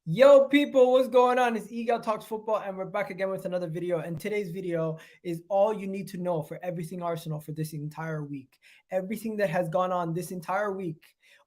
Yo, people, what's going on? It's Eagle Talks Football, and we're back again with another video. And today's video is all you need to know for everything Arsenal for this entire week. Everything that has gone on this entire week,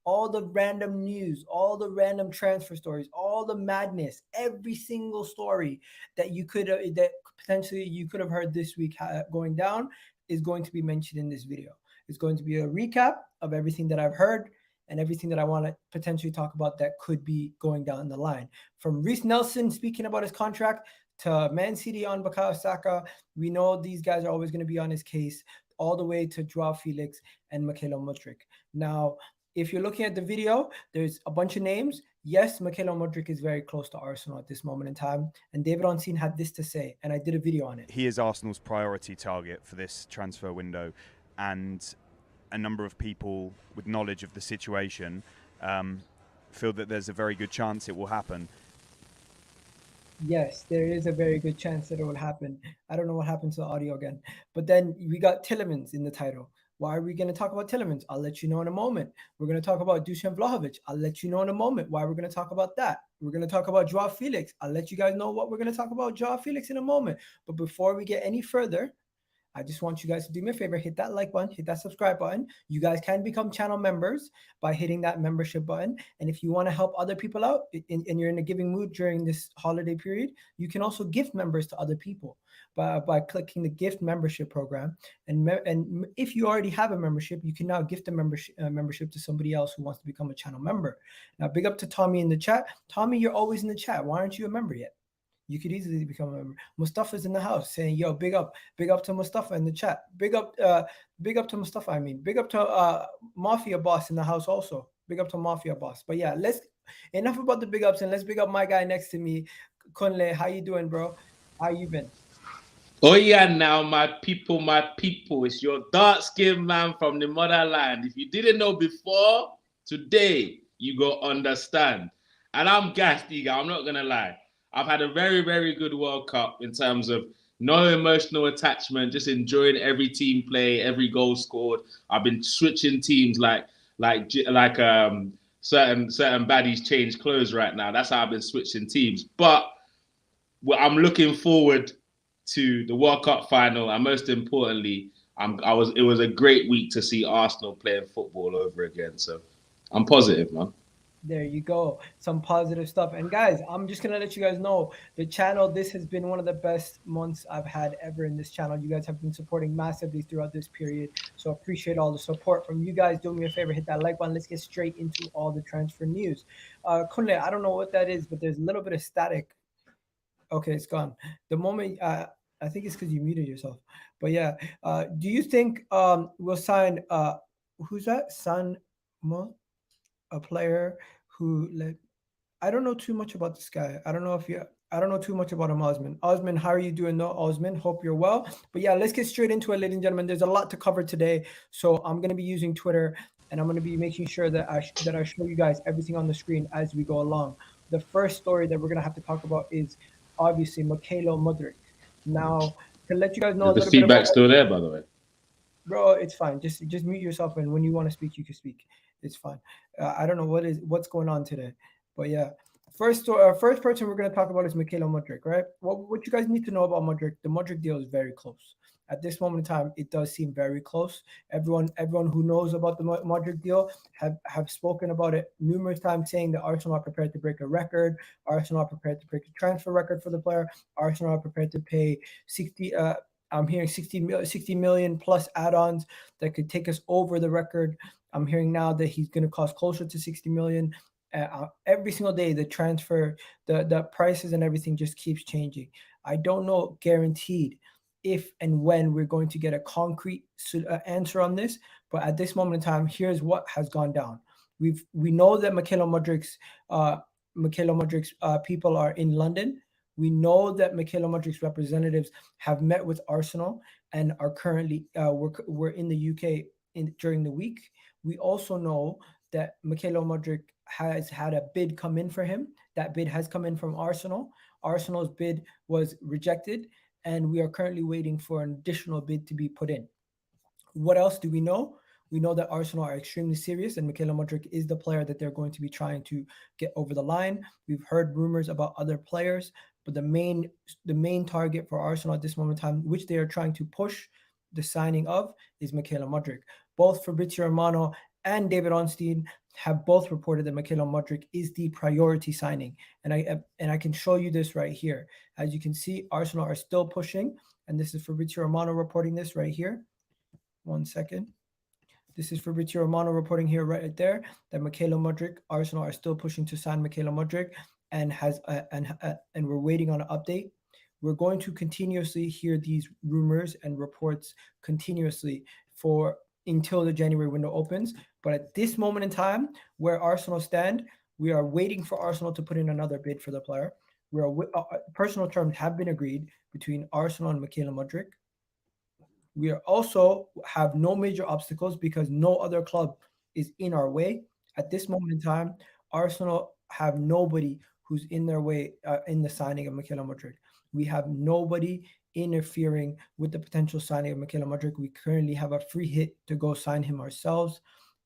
all the random news, all the random transfer stories, all the madness, every single story that that potentially you could have heard this week going down is going to be mentioned in this video. It's going to be a recap of everything that I've heard and everything that I want to potentially talk about that could be going down the line. From Reiss Nelson speaking about his contract to Man City on Bukayo Saka, we know these guys are always going to be on his case, all the way to Joao Felix and Mykhaylo Mudryk. Now, if you're looking at the video, there's a bunch of names. Yes, Mykhaylo Mudryk is very close to Arsenal at this moment in time. And David Onseen had this to say, and I did a video on it. He is Arsenal's priority target for this transfer window, and a number of people with knowledge of the situation feel that there's a very good chance it will happen. Yes, there is a very good chance that it will happen. I don't know what happened to the audio again. But then we got Tielemans in the title. Why are we going to talk about Tielemans? I'll let you know in a moment. We're going to talk about Dusan Vlahovic. I'll let you know in a moment why we're going to talk about that. We're going to talk about Joao Felix. I'll let you guys know what we're going to talk about Joao Felix in a moment. But before we get any further, I just want you guys to do me a favor, hit that like button, hit that subscribe button. You guys can become channel members by hitting that membership button. And if you want to help other people out and you're in a giving mood during this holiday period, you can also gift members to other people by clicking the gift membership program. And if you already have a membership, you can now gift a membership to somebody else who wants to become a channel member. Now, big up to Tommy in the chat. Tommy, you're always in the chat. Why aren't you a member yet? You could easily become a member. Mustafa's in the house saying, yo, big up to Mustafa in the chat. Big up to Mustafa, big up to Mafia Boss in the house also. Big up to Mafia Boss. But yeah, enough about the big ups, and let's big up my guy next to me, Kunle. How you doing, bro? How you been? Oh yeah, now my people, it's your dark-skinned man from the motherland. If you didn't know before, today you go understand. And I'm gassed, Iga, I'm not gonna lie. I've had a very, very good World Cup in terms of no emotional attachment, just enjoying every team play, every goal scored. I've been switching teams like certain baddies change clothes right now. That's how I've been switching teams. But I'm looking forward to the World Cup final, and most importantly, it was a great week to see Arsenal playing football over again. So I'm positive, man. There you go. Some positive stuff. And guys, I'm just going to let you guys know the channel, this has been one of the best months I've had ever in this channel. You guys have been supporting massively throughout this period. So appreciate all the support from you guys. Do me a favor, hit that like button. Let's get straight into all the transfer news. Kunle, I don't know what that is, but there's a little bit of static. Okay, it's gone. The moment, I think it's because you muted yourself. But yeah, do you think we'll sign, who's that? A player who I don't know too much about this guy. I don't know too much about him, Osman. Osman, how are you doing though? Osman, hope you're well. But yeah, let's get straight into it, ladies and gentlemen. There's a lot to cover today. So I'm gonna be using Twitter and I'm gonna be making sure that I show you guys everything on the screen as we go along. The first story that we're gonna have to talk about is obviously Mykhaylo Mudryk. Now, to let you guys know, the feedback's still there, by the way. Bro, it's fine. Just mute yourself, and when you want to speak, you can speak. It's fine. I don't know what's going on today, but yeah. First person we're going to talk about is Mykhaylo Mudryk, right? What you guys need to know about Mudryk, the Mudryk deal is very close. At this moment in time, it does seem very close. Everyone who knows about the Mudryk deal have spoken about it numerous times, saying that Arsenal are prepared to break a record. Arsenal are prepared to break the transfer record for the player. Arsenal are prepared to pay 60. I'm hearing 60 million plus add-ons that could take us over the record. I'm hearing now that he's going to cost closer to 60 million. Every single day, the transfer, the prices and everything just keeps changing. I don't know guaranteed if and when we're going to get a concrete answer on this, but at this moment in time, here's what has gone down. We know that Mykhaylo Mudryk's people are in London. We know that Mykhaylo Mudryk's representatives have met with Arsenal and are currently we're in the UK during the week. We also know that Mykhaylo Mudryk has had a bid come in for him. That bid has come in from Arsenal. Arsenal's bid was rejected, and we are currently waiting for an additional bid to be put in. What else do we know? We know that Arsenal are extremely serious, and Mykhaylo Mudryk is the player that they're going to be trying to get over the line. We've heard rumors about other players, but the main target for Arsenal at this moment in time, which they are trying to push the signing of, is Mykhaylo Mudryk. Both Fabrizio Romano and David Ornstein have both reported that Mykhaylo Mudryk is the priority signing, and I can show you this right here. As you can see, Arsenal are still pushing, and this is Fabrizio Romano reporting this right here. 1 second. This is Fabrizio Romano reporting here right there that Mykhaylo Mudryk, Arsenal are still pushing to sign Mykhaylo Mudryk, and we're waiting on an update. We're going to continuously hear these rumors and reports continuously until the January window opens. But at this moment in time, where Arsenal stand, we are waiting for Arsenal to put in another bid for the player. Personal terms have been agreed between Arsenal and Mykhaylo Mudryk. We are also have no major obstacles because no other club is in our way. At this moment in time, Arsenal have nobody who's in their way in the signing of Mykhaylo Mudryk. We have nobody interfering with the potential signing of Mykhaylo Mudryk. We currently have a free hit to go sign him ourselves.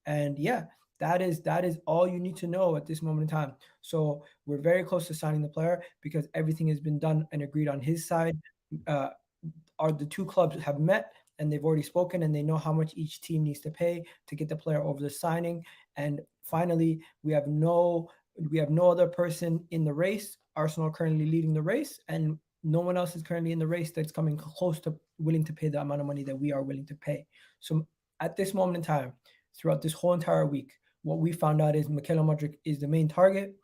And yeah, that is all you need to know at this moment in time. So we're very close to signing the player because everything has been done and agreed on his side. The two clubs have met and they've already spoken and they know how much each team needs to pay to get the player over the signing. And finally, we have no other person in the race. Arsenal currently leading the race, and no one else is currently in the race that's coming close to willing to pay the amount of money that we are willing to pay. So at this moment in time, throughout this whole entire week, what we found out is Mykhaylo Mudryk is the main target.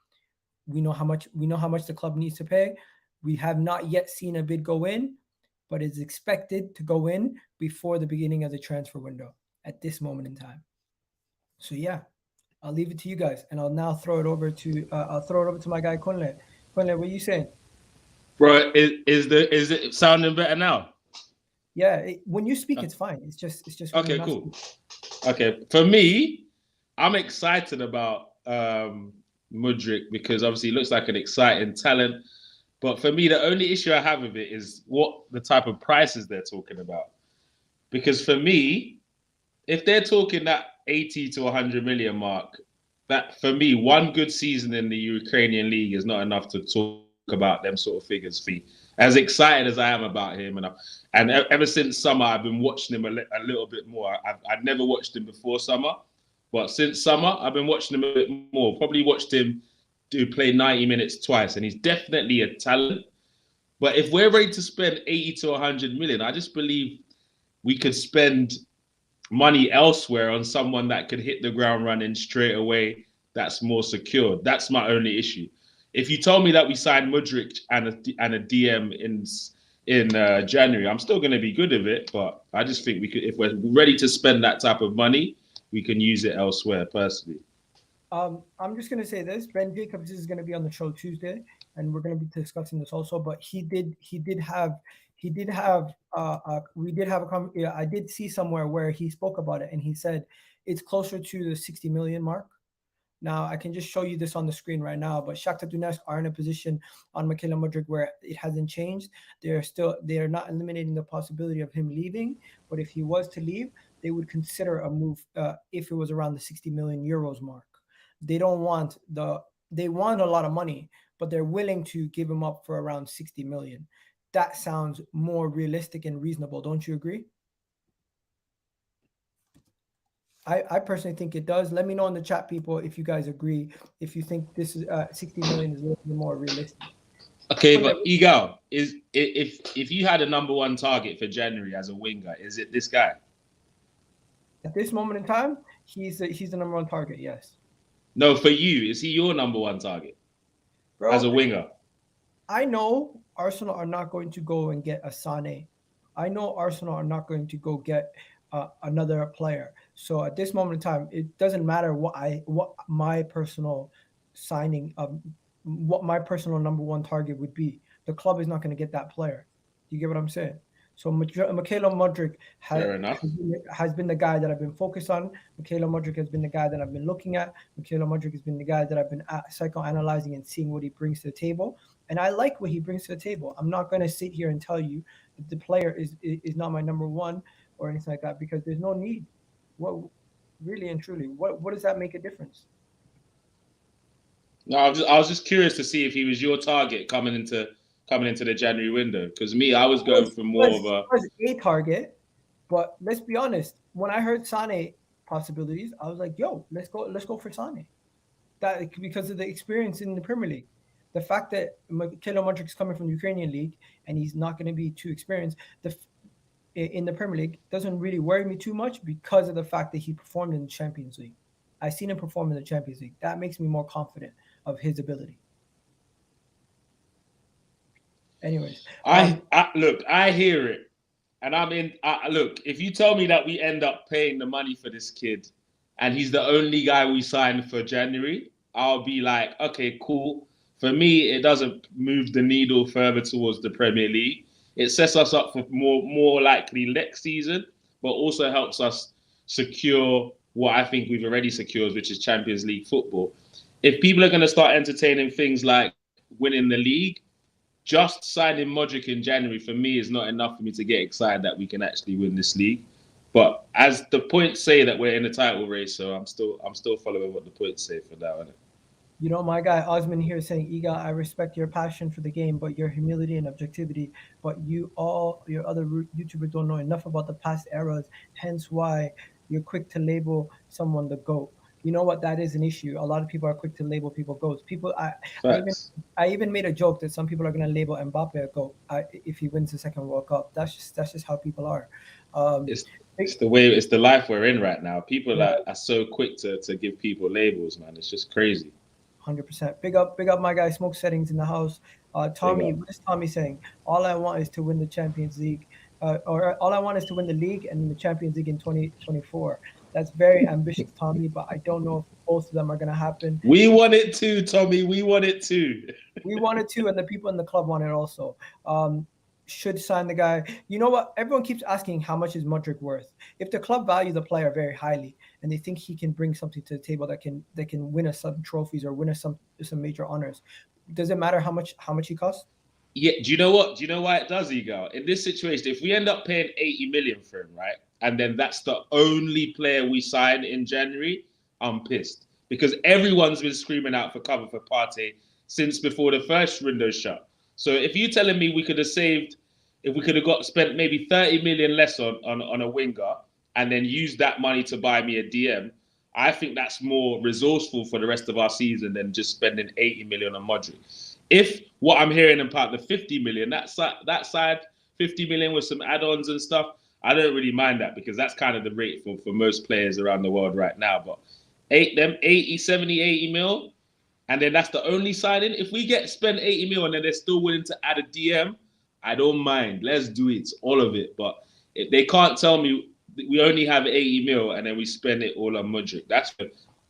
We know how much the club needs to pay. We have not yet seen a bid go in, but it's expected to go in before the beginning of the transfer window at this moment in time. So yeah, I'll leave it to you guys, and I'll now throw it over to my guy Kunle. Kunle, what are you saying? Bro, is it sounding better now? Yeah, when you speak, it's fine. It's just okay, cool. Okay, for me, I'm excited about Mudryk because obviously he looks like an exciting talent. But for me, the only issue I have with it is what the type of prices they're talking about. Because for me, if they're talking that 80 to 100 million mark, that for me, one good season in the Ukrainian league is not enough to talk about them sort of figures for me. As excited as I am about him, and ever since summer, I've been watching him a little bit more. I'd never watched him before summer, but since summer, I've been watching him a bit more. Probably watched him play 90 minutes twice, and he's definitely a talent. But if we're ready to spend 80 to 100 million, I just believe we could spend money elsewhere on someone that could hit the ground running straight away, that's more secured. That's my only issue. If you told me that we signed Mudryk and a DM in January, I'm still going to be good with it. But I just think we could, if we're ready to spend that type of money, we can use it elsewhere. Personally, I'm just going to say this: Ben Jacobs is going to be on the show Tuesday, and we're going to be discussing this also. But I did see somewhere where he spoke about it, and he said it's closer to the 60 million mark. Now, I can just show you this on the screen right now, but Shakhtar Donetsk are in a position on Mykhaylo Mudryk where it hasn't changed. They are not eliminating the possibility of him leaving, but if he was to leave, they would consider a move if it was around the 60 million euros mark. They want a lot of money, but they're willing to give him up for around 60 million. That sounds more realistic and reasonable, don't you agree? I personally think it does. Let me know in the chat, people, if you guys agree, if you think this is 60 million is a little bit more realistic. Okay, but Igal, if you had a number one target for January as a winger, is it this guy? At this moment in time, he's the number one target, yes. No, for you, is he your number one target? Bro, as a winger? I know Arsenal are not going to go and get a Sané. I know Arsenal are not going to go get another player. So at this moment in time, it doesn't matter what my personal signing of what my personal number one target would be. The club is not going to get that player. You get what I'm saying? So Mykhaylo Mudryk has been the guy that I've been focused on. Mykhaylo Mudryk has been the guy that I've been looking at. Mykhaylo Mudryk has been the guy that I've been psychoanalyzing and seeing what he brings to the table. And I like what he brings to the table. I'm not going to sit here and tell you that the player is not my number one or anything like that, because there's no need. Well, Really and truly. What does that make a difference? No, I was just curious to see if he was your target coming into the January window. Because me, I was going for more of a. Was a target, but let's be honest. When I heard Sane possibilities, I was like, "Yo, let's go for Sane." That because of the experience in the Premier League, the fact that Mykhaylo Mudryk is coming from the Ukrainian league and he's not going to be too experienced in the Premier League doesn't really worry me too much because of the fact that he performed in the Champions League. I've seen him perform in the Champions League. That makes me more confident of his ability. Anyways, I look, I hear it, and I'm in. Look, if you tell me that we end up paying the money for this kid, and he's the only guy we signed for January, I'll be like, okay, cool. For me, it doesn't move the needle further towards the Premier League. It sets us up for more likely next season, but also helps us secure what I think we've already secured, which is Champions League football. If people are going to start entertaining things like winning the league, just signing Mudryk in January for me is not enough for me to get excited that we can actually win this league. But as the points say that we're in the title race, so I'm still following what the points say for now, isn't it? You know, my guy Osman here saying, Iga, I respect your passion for the game, but your humility and objectivity. But your other YouTubers don't know enough about the past eras, hence why you're quick to label someone the GOAT. You know what? That is an issue. A lot of people are quick to label people GOATs. I even made a joke that some people are going to label Mbappe a GOAT if he wins the second World Cup. That's just how people are. It's the life we're in right now. People are so quick to give people labels, man. It's just crazy. 100%. Big up my guy Smoke Settings in the house. Tommy, what is Tommy saying? All I want is to win the Champions League, or all I want is to win the league and the Champions League in 2024. That's very ambitious, Tommy, but I don't know if both of them are going to happen. We want it too, Tommy. We want it too. We want it too, and the people in the club want it also. Should sign the guy. You know what? Everyone keeps asking how much is Mudryk worth. If the club value the player very highly and they think he can bring something to the table that can win us some trophies or win us some major honors, does it matter how much he costs? Yeah. Do you know what? Do you know why it does, Igor? In this situation, if we end up paying 80 million for him, right, and then that's the only player we sign in January, I'm pissed because everyone's been screaming out for cover for Partey since before the first window shut. So if you're telling me we could have spent maybe 30 million less on a winger and then used that money to buy me a DM, I think that's more resourceful for the rest of our season than just spending 80 million on Mudryk. If what I'm hearing about the 50 million, that side 50 million with some add-ons and stuff, I don't really mind that because that's kind of the rate for most players around the world right now. But 80 mil, and then that's the only signing. If we spend 80 mil and then they're still willing to add a DM, I don't mind. Let's do it, all of it. But if they can't tell me we only have 80 mil and then we spend it all on Mudryk,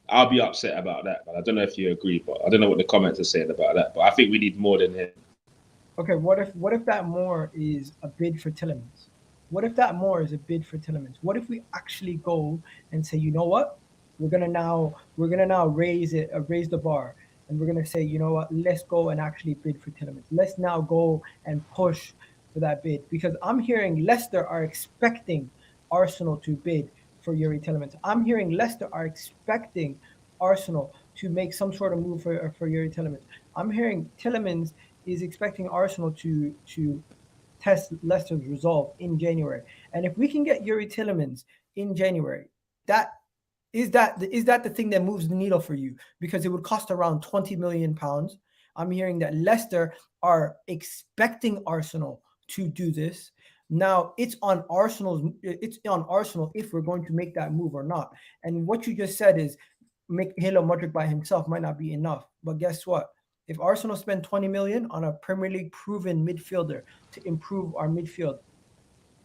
I'll be upset about that. But I don't know if you agree, but I don't know what the comments are saying about that. But I think we need more than him. Okay, what if that more is a bid for Tielemans? What if that more is a bid for Tielemans? What if we actually go and say, you know what, we're gonna now raise the bar, and we're gonna say, you know what, let's go and actually bid for Tielemans. Let's now go and push for that bid, because I'm hearing Leicester are expecting Arsenal to bid for Youri Tielemans. I'm hearing Leicester are expecting Arsenal to make some sort of move for Youri Tielemans. I'm hearing Tielemans is expecting Arsenal to test Leicester's resolve in January. And if we can get Youri Tielemans in January, is that the thing that moves the needle for you? Because it would cost around £20 million. I'm hearing that Leicester are expecting Arsenal to do this. Now it's on Arsenal if we're going to make that move or not. And what you just said is Mykhaylo Mudryk by himself might not be enough. But guess what? If Arsenal spend 20 million on a Premier League proven midfielder to improve our midfield,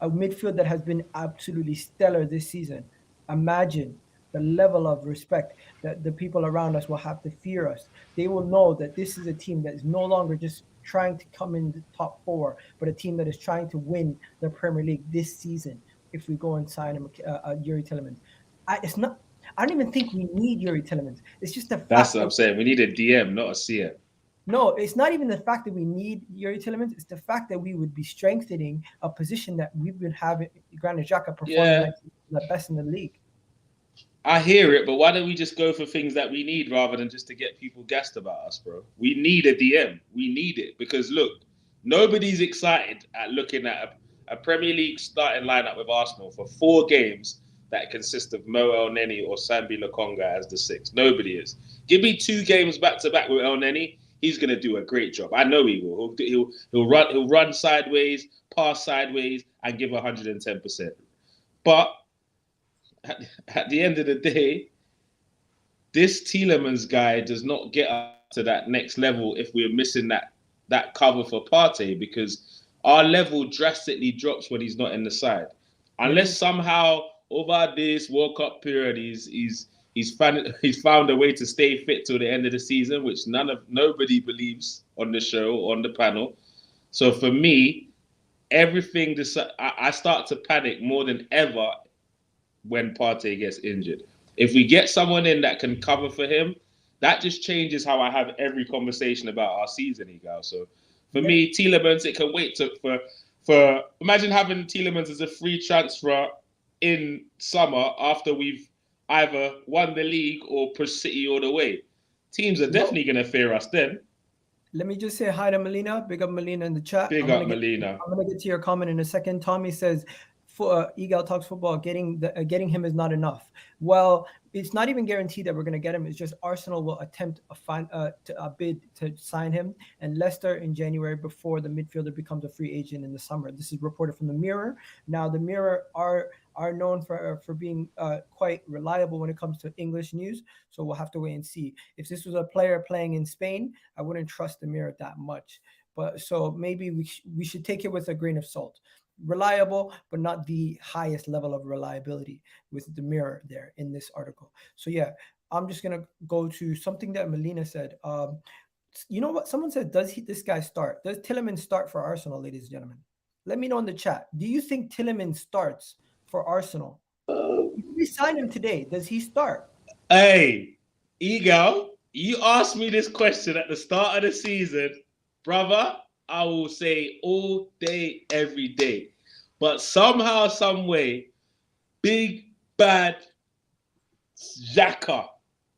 a midfield that has been absolutely stellar this season, imagine the level of respect that the people around us will have to fear us. They will know that this is a team that is no longer just trying to come in the top four, but a team that is trying to win the Premier League this season. If we go and sign Youri Tielemans, I don't even think we need Youri Tielemans. It's just the fact that's what I'm saying. We need a DM, not a CM. No, it's not even the fact that we need Youri Tielemans. It's the fact that we would be strengthening a position that we've been having Granit Xhaka performing like the best in the league. I hear it, but why don't we just go for things that we need rather than just to get people gassed about us, bro? We need a DM. We need it because look, nobody's excited at looking at a Premier League starting lineup with Arsenal for 4 games that consist of Mo Elneny or Sambi Lokonga as the 6. Nobody is. Give me 2 games back to back with Elneny. He's going to do a great job. I know he will. He'll run sideways, pass sideways, and give 110%. But at the end of the day, this Tielemans guy does not get up to that next level if we're missing that cover for Partey, because our level drastically drops when he's not in the side. Unless somehow over this World Cup period he's found a way to stay fit till the end of the season, which nobody believes on the show, on the panel. So for me, I start to panic more than ever when Partey gets injured. If we get someone in that can cover for him, that just changes how I have every conversation about our season, Igal. So for me, Tielemans, it can wait for imagine having Tielemans as a free transfer in summer after we've either won the league or pushed City all the way. Teams are definitely going to fear us then. Let me just say hi to Melina. Big up Melina in the chat. Melina. I'm going to get to your comment in a second. Tommy says, Egal talks football, getting him is not enough. Well, it's not even guaranteed that we're going to get him. It's just Arsenal will attempt a bid to sign him, and Leicester in January before the midfielder becomes a free agent in the summer. This is reported from the Mirror. Now, the Mirror are known for being quite reliable when it comes to English news, so we'll have to wait and see. If this was a player playing in Spain, I wouldn't trust the Mirror that much. But so maybe we should take it with a grain of salt. Reliable, but not the highest level of reliability with the Mirror there in this article. So yeah, I'm just gonna go to something that Melina said. You know what? Someone said, this guy start? Does Tielemans start for Arsenal, ladies and gentlemen? Let me know in the chat. Do you think Tielemans starts for Arsenal? If we sign him today, does he start? Hey, Egal, you asked me this question at the start of the season, brother. I will say all day, every day. But somehow, some way, big, bad Xhaka,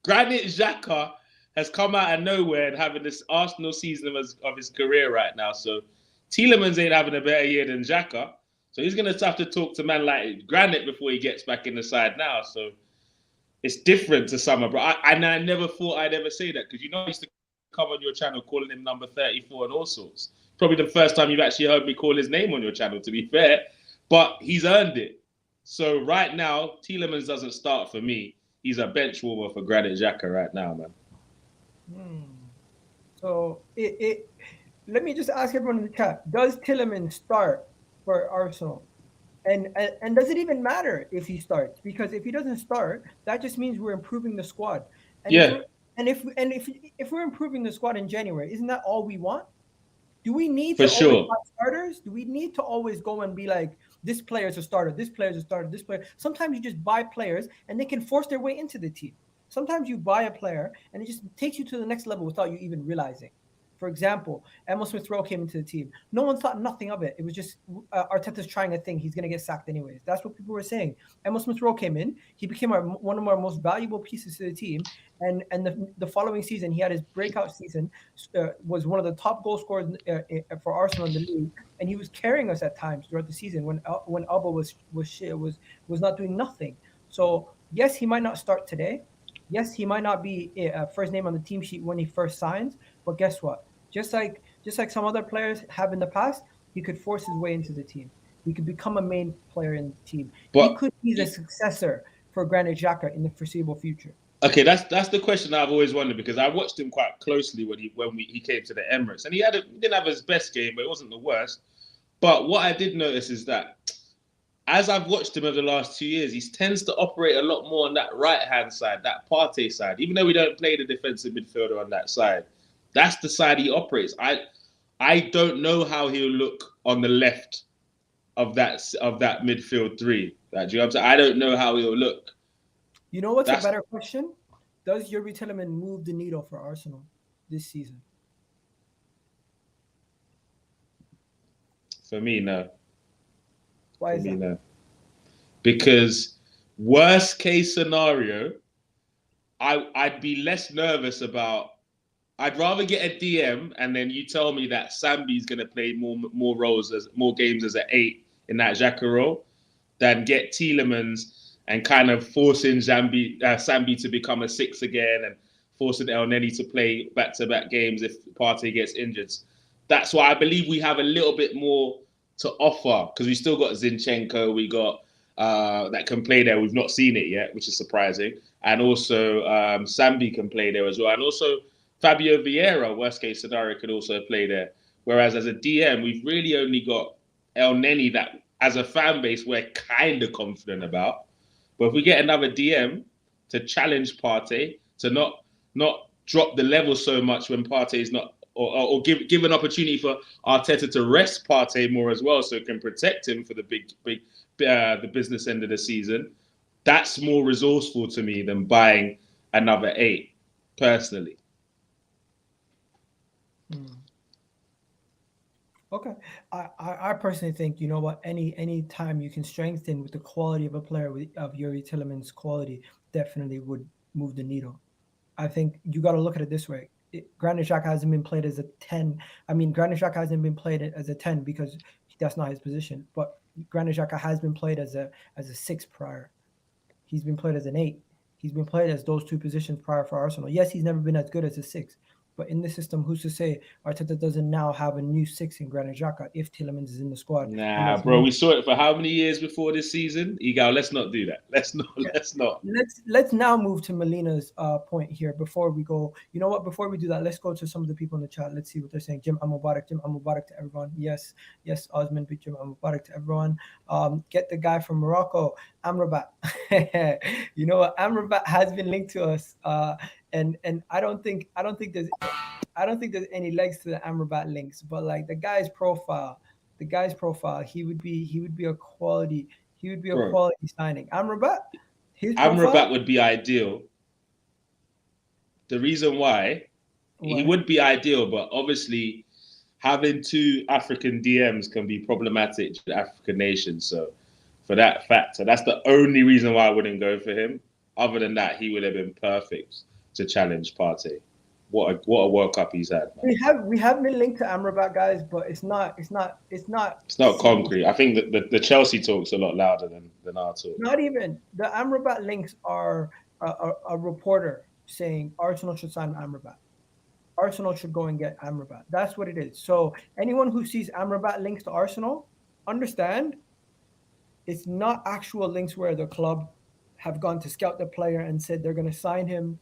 Granit Xhaka, has come out of nowhere and having this Arsenal season of his career right now. So Tielemans ain't having a better year than Xhaka. So he's going to have to talk to man like Granit before he gets back in the side now. So it's different to summer. But I never thought I'd ever say that, because I used to come on your channel calling him number 34 and all sorts. Probably the first time you've actually heard me call his name on your channel, to be fair. But he's earned it. So right now, Tielemans doesn't start for me. He's a bench warmer for Granit Xhaka right now, man. So let me just ask everyone in the chat: does Tielemans start for Arsenal? And does it even matter if he starts? Because if he doesn't start, that just means we're improving the squad. And if we're improving the squad in January, isn't that all we want? Do we need to always buy starters? Do we need to always go and be like, this player is a starter, this player is a starter, this player? Sometimes you just buy players and they can force their way into the team. Sometimes you buy a player and it just takes you to the next level without you even realizing. For example, Emile Smith-Rowe came into the team. No one thought nothing of it. It was just Arteta's trying a thing. He's going to get sacked anyways. That's what people were saying. Emile Smith-Rowe came in. He became one of our most valuable pieces to the team. And the following season, he had his breakout season, was one of the top goal scorers for Arsenal in the league. And he was carrying us at times throughout the season when Alba was not doing nothing. So, yes, he might not start today. Yes, he might not be first name on the team sheet when he first signs, but guess what? Just like some other players have in the past, he could force his way into the team. He could become a main player in the team. But he could be the successor for Granit Xhaka in the foreseeable future. Okay, that's the question I've always wondered, because I watched him quite closely when he came to the Emirates, and he didn't have his best game, but it wasn't the worst. But what I did notice is that as I've watched him over the last 2 years, he tends to operate a lot more on that right-hand side, that Partey side. Even though we don't play the defensive midfielder on that side, that's the side he operates. I don't know how he'll look on the left of that midfield three. Do you know what I'm saying? I don't know how he'll look. You know what's a better question? Does Youri Tielemans move the needle for Arsenal this season? For me, no. Why is that? No. Because Worst case scenario, I'd be less nervous about. I'd rather get a DM and then you tell me that Sambi's going to play more roles, more games as an 8 in that Xhaka role, than get Tielemans and kind of forcing Sambi to become a 6 again and forcing El Neni to play back-to-back games if Partey gets injured. That's why I believe we have a little bit more to offer, because we still got Zinchenko, we got that can play there. We've not seen it yet, which is surprising. And also Sambi can play there as well. And also Fabio Vieira, worst case scenario, could also play there. Whereas as a DM, we've really only got El Neni that, as a fan base, we're kind of confident about. But if we get another DM to challenge Partey, to not drop the level so much when Partey is not, or give an opportunity for Arteta to rest Partey more as well, so it can protect him for the the business end of the season, that's more resourceful to me than buying another 8, personally. Okay, I personally think, you know what, any time you can strengthen with the quality of a player of Youri Tielemans' quality, definitely would move the needle. I think you got to look at it this way. Granit Xhaka hasn't been played as a 10. I mean, Granit Xhaka hasn't been played as a 10 because that's not his position. But Granit Xhaka has been played as a 6 prior. He's been played as an 8. He's been played as those 2 positions prior for Arsenal. Yes, he's never been as good as a 6. But in the system, who's to say Arteta doesn't now have a new 6 in Granit Xhaka if Tielemans is in the squad? Nah, bro, we saw it for how many years before this season? Egal, let's not do that. Let's not. Let's now move to Melina's point here before we go. You know what? Before we do that, let's go to some of the people in the chat. Let's see what they're saying. Jim Mubarak to everyone. Yes, Osman, Jim Mubarak to everyone. Get the guy from Morocco, Amrabat. You know what? Amrabat has been linked to us. And I don't think there's any legs to the Amrabat links, but like the guy's profile, he would be a quality signing. Amrabat would be ideal. The reason why he would be ideal, but obviously having 2 African DMs can be problematic to African nations. So for that factor, that's the only reason why I wouldn't go for him. Other than that, he would have been perfect to challenge Partey. What a World Cup he's had, man. We have been linked to Amrabat, guys, but it's not concrete. I think that the Chelsea talk's a lot louder than our talk. Not even the Amrabat links are a reporter saying Arsenal should sign Amrabat. Arsenal should go and get Amrabat. That's what it is. So anyone who sees Amrabat links to Arsenal, understand it's not actual links where the club have gone to scout the player and said they're going to sign him.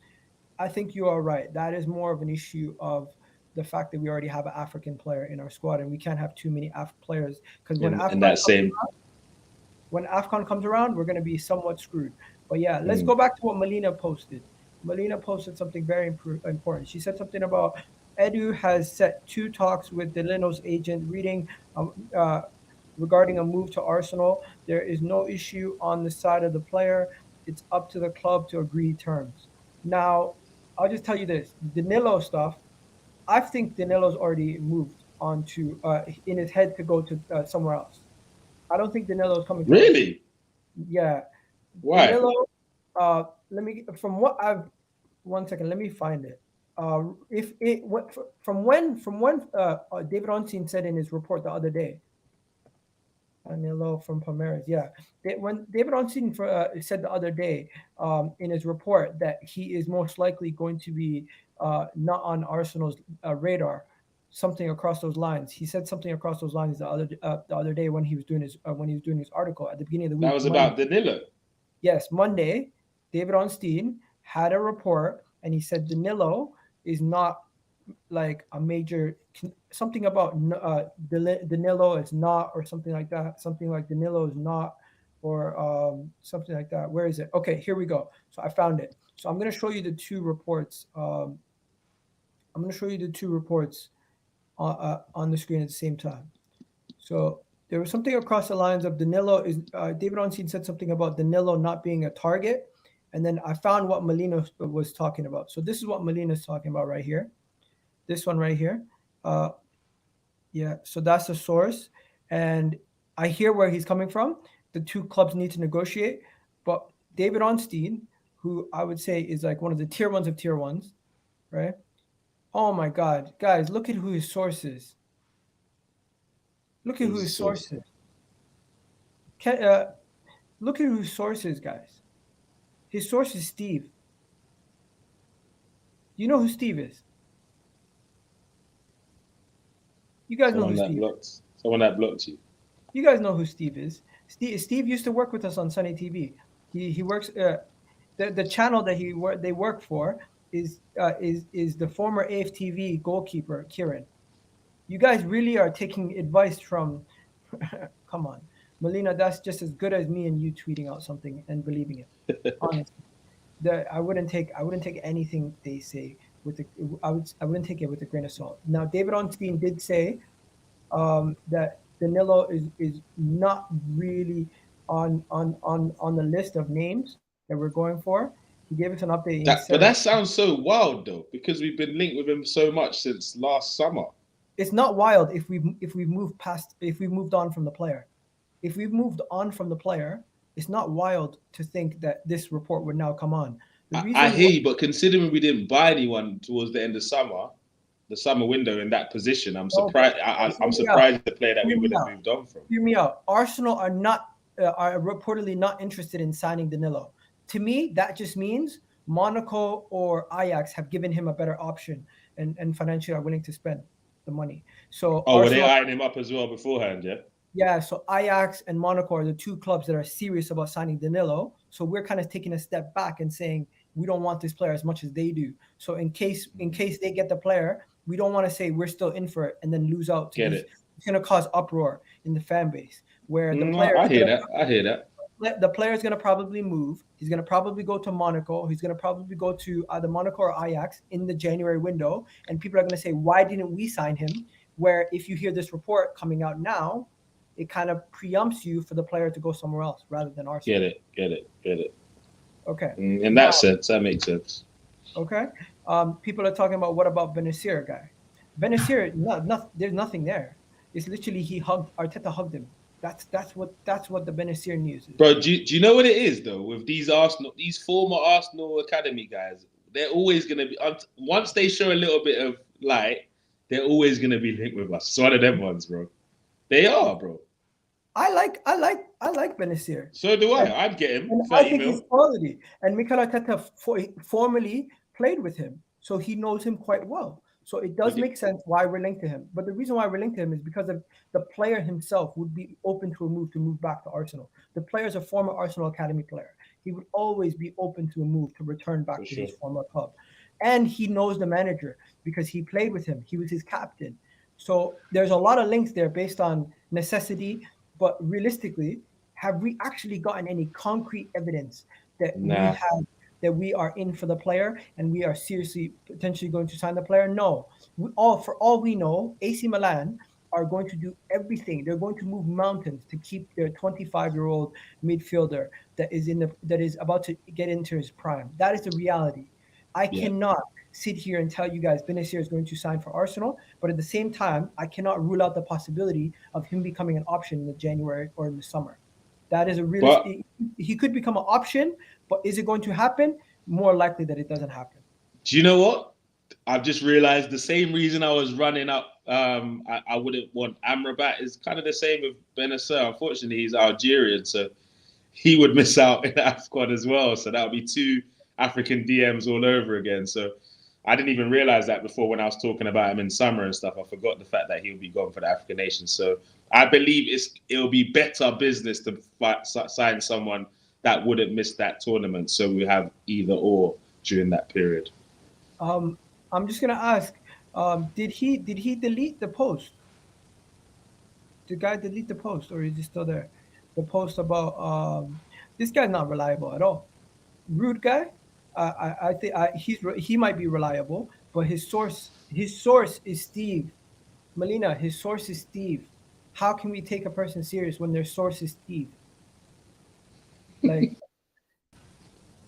I think you are right. That is more of an issue of the fact that we already have an African player in our squad, and we can't have too many players, because when AFCON comes around, we're going to be somewhat screwed. But yeah, let's go back to what Melina posted. Melina posted something very important. She said something about Edu has set 2 talks with Danilo's agent regarding a move to Arsenal. There is no issue on the side of the player. It's up to the club to agree terms. Now, I'll just tell you this. Danilo stuff, I think Danilo's already moved on to, in his head, to go to somewhere else. I don't think Danilo's coming to Really? Yeah. Why? Danilo, let me find it. From when David Ornstein said in his report the other day, Danilo from Palmeiras, yeah. When David Ornstein said the other day in his report that he is most likely going to be not on Arsenal's radar, something across those lines. He said something across those lines the other day when he was doing his article at the beginning of the week. That was about Danilo. Yes, Monday, David Ornstein had a report and he said Danilo is not like a major, something about Danilo is not, or something like that, something like Danilo is not, or something like that. Where is it? Okay, here we go. So I found it. So I'm going to show you the 2 reports. On the screen at the same time. So there was something across the lines of Danilo is David Ornstein said something about Danilo not being a target, and then I found what Melina was talking about. So this is what Melina is talking about right here. This one right here. Yeah, so that's the source. And I hear where he's coming from. The 2 clubs need to negotiate. But David Ornstein, who I would say is like one of the tier ones of tier ones, right? Oh my God, guys, look at who his source is. Look at who his source is. Look at who his source is, guys. His source is Steve. You know who Steve is? You guys know who Steve is. Someone that blocked you. You guys know who Steve is. Steve used to work with us on Sunny TV. He works. The channel that they work for is the former AFTV goalkeeper Kieran. You guys really are taking advice from. Come on, Melina. That's just as good as me and you tweeting out something and believing it. Honestly, I wouldn't take anything they say with I wouldn't take it with a grain of salt. Now, David Ornstein did say that Danilo is not really on the list of names that we're going for. He gave us an update. But that sounds so wild though, because we've been linked with him so much since last summer. It's not wild if we've moved on from the player. If we've moved on from the player, it's not wild to think that this report would now come on. I hear you, but considering we didn't buy anyone towards the end of summer, the summer window in that position, I'm surprised. I'm surprised the player that we would have moved on from. Hear me out. Arsenal are reportedly not interested in signing Danilo. To me, that just means Monaco or Ajax have given him a better option and financially are willing to spend the money. So Arsenal, were they eyeing him up as well beforehand? Yeah. Yeah. So Ajax and Monaco are the two clubs that are serious about signing Danilo. So we're kind of taking a step back and saying we don't want this player as much as they do. So in case they get the player, we don't want to say we're still in for it and then lose out. It's going to cause uproar in the fan base where the player. I hear that. The player is going to probably move. He's going to probably go to Monaco. He's going to probably go to either Monaco or Ajax in the January window. And people are going to say, why didn't we sign him? Where if you hear this report coming out now, it kind of preempts you for the player to go somewhere else rather than Arsenal. Get it. Okay. In that sense, that makes sense. Okay. People are talking about what about Bennacer guy? Bennacer, there's nothing there. It's literally Arteta hugged him. That's what the Bennacer news is. Bro, do you know what it is though? With these former Arsenal academy guys, they're always gonna be once they show a little bit of light, they're always gonna be linked with us. It's one of them ones, bro. They are, bro. I like Bennacer. So do I. I'd get him. I think he's quality. And Mikel Arteta formerly played with him, so he knows him quite well. So it does make sense why we're linked to him. But the reason why we're linked to him is because of the player himself would be open to a move back to Arsenal. The player is a former Arsenal academy player. He would always be open to a move to return back to his former club. And he knows the manager because he played with him. He was his captain. So there's a lot of links there based on necessity. But realistically, have we actually gotten any concrete evidence that we are in for the player and we are seriously potentially going to sign the player? No. For all we know, AC Milan are going to do everything. They're going to move mountains to keep their 25-year-old midfielder that is about to get into his prime. That is the reality. I cannot sit here and tell you guys Bennacer is going to sign for Arsenal, but at the same time, I cannot rule out the possibility of him becoming an option in the January or in the summer. That is a real. He could become an option, but is it going to happen? More likely that it doesn't happen. Do you know what? I've just realized the same reason I was running up. I wouldn't want Amrabat is kind of the same with Bennacer. Unfortunately, he's Algerian, so he would miss out in AFCON as well. So that would be two African DMs all over again. So I didn't even realize that before when I was talking about him in summer and stuff. I forgot the fact that he'll be gone for the African nations. So I believe it'll be better business to sign someone that wouldn't miss that tournament. So we have either or during that period. I'm just gonna ask, did he delete the post? Did the guy delete the post, or is he still there? The post about this guy's not reliable at all. Rude guy. I think he might be reliable, but his source is Steve. Melina, his source is Steve. How can we take a person serious when their source is Steve? Like,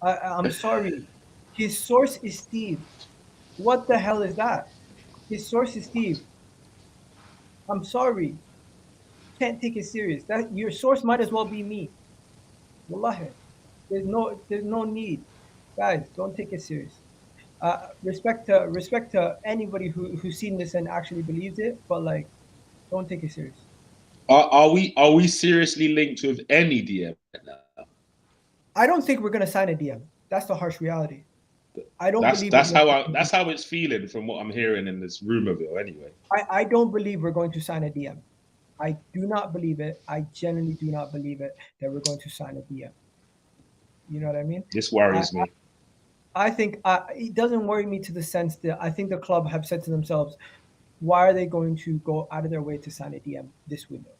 I'm sorry. His source is Steve. What the hell is that? His source is Steve. I'm sorry. Can't take it serious. That your source might as well be me. Wallahi. there's no need, guys. Don't take it serious. Respect to anybody who's seen this and actually believes it, but like, don't take it serious. Are we seriously linked with any DM now? I don't think we're gonna sign a DM. That's the harsh reality. I don't That's believe that's how that's how it's feeling from what I'm hearing in this rumorville. Anyway, I don't believe we're going to sign a DM. I do not believe it. I genuinely do not believe it that we're going to sign a DM. You know what I mean? this I, worries me. I think it doesn't worry me to the sense that I think the club have said to themselves, why are they going to go out of their way to sign a DM this window?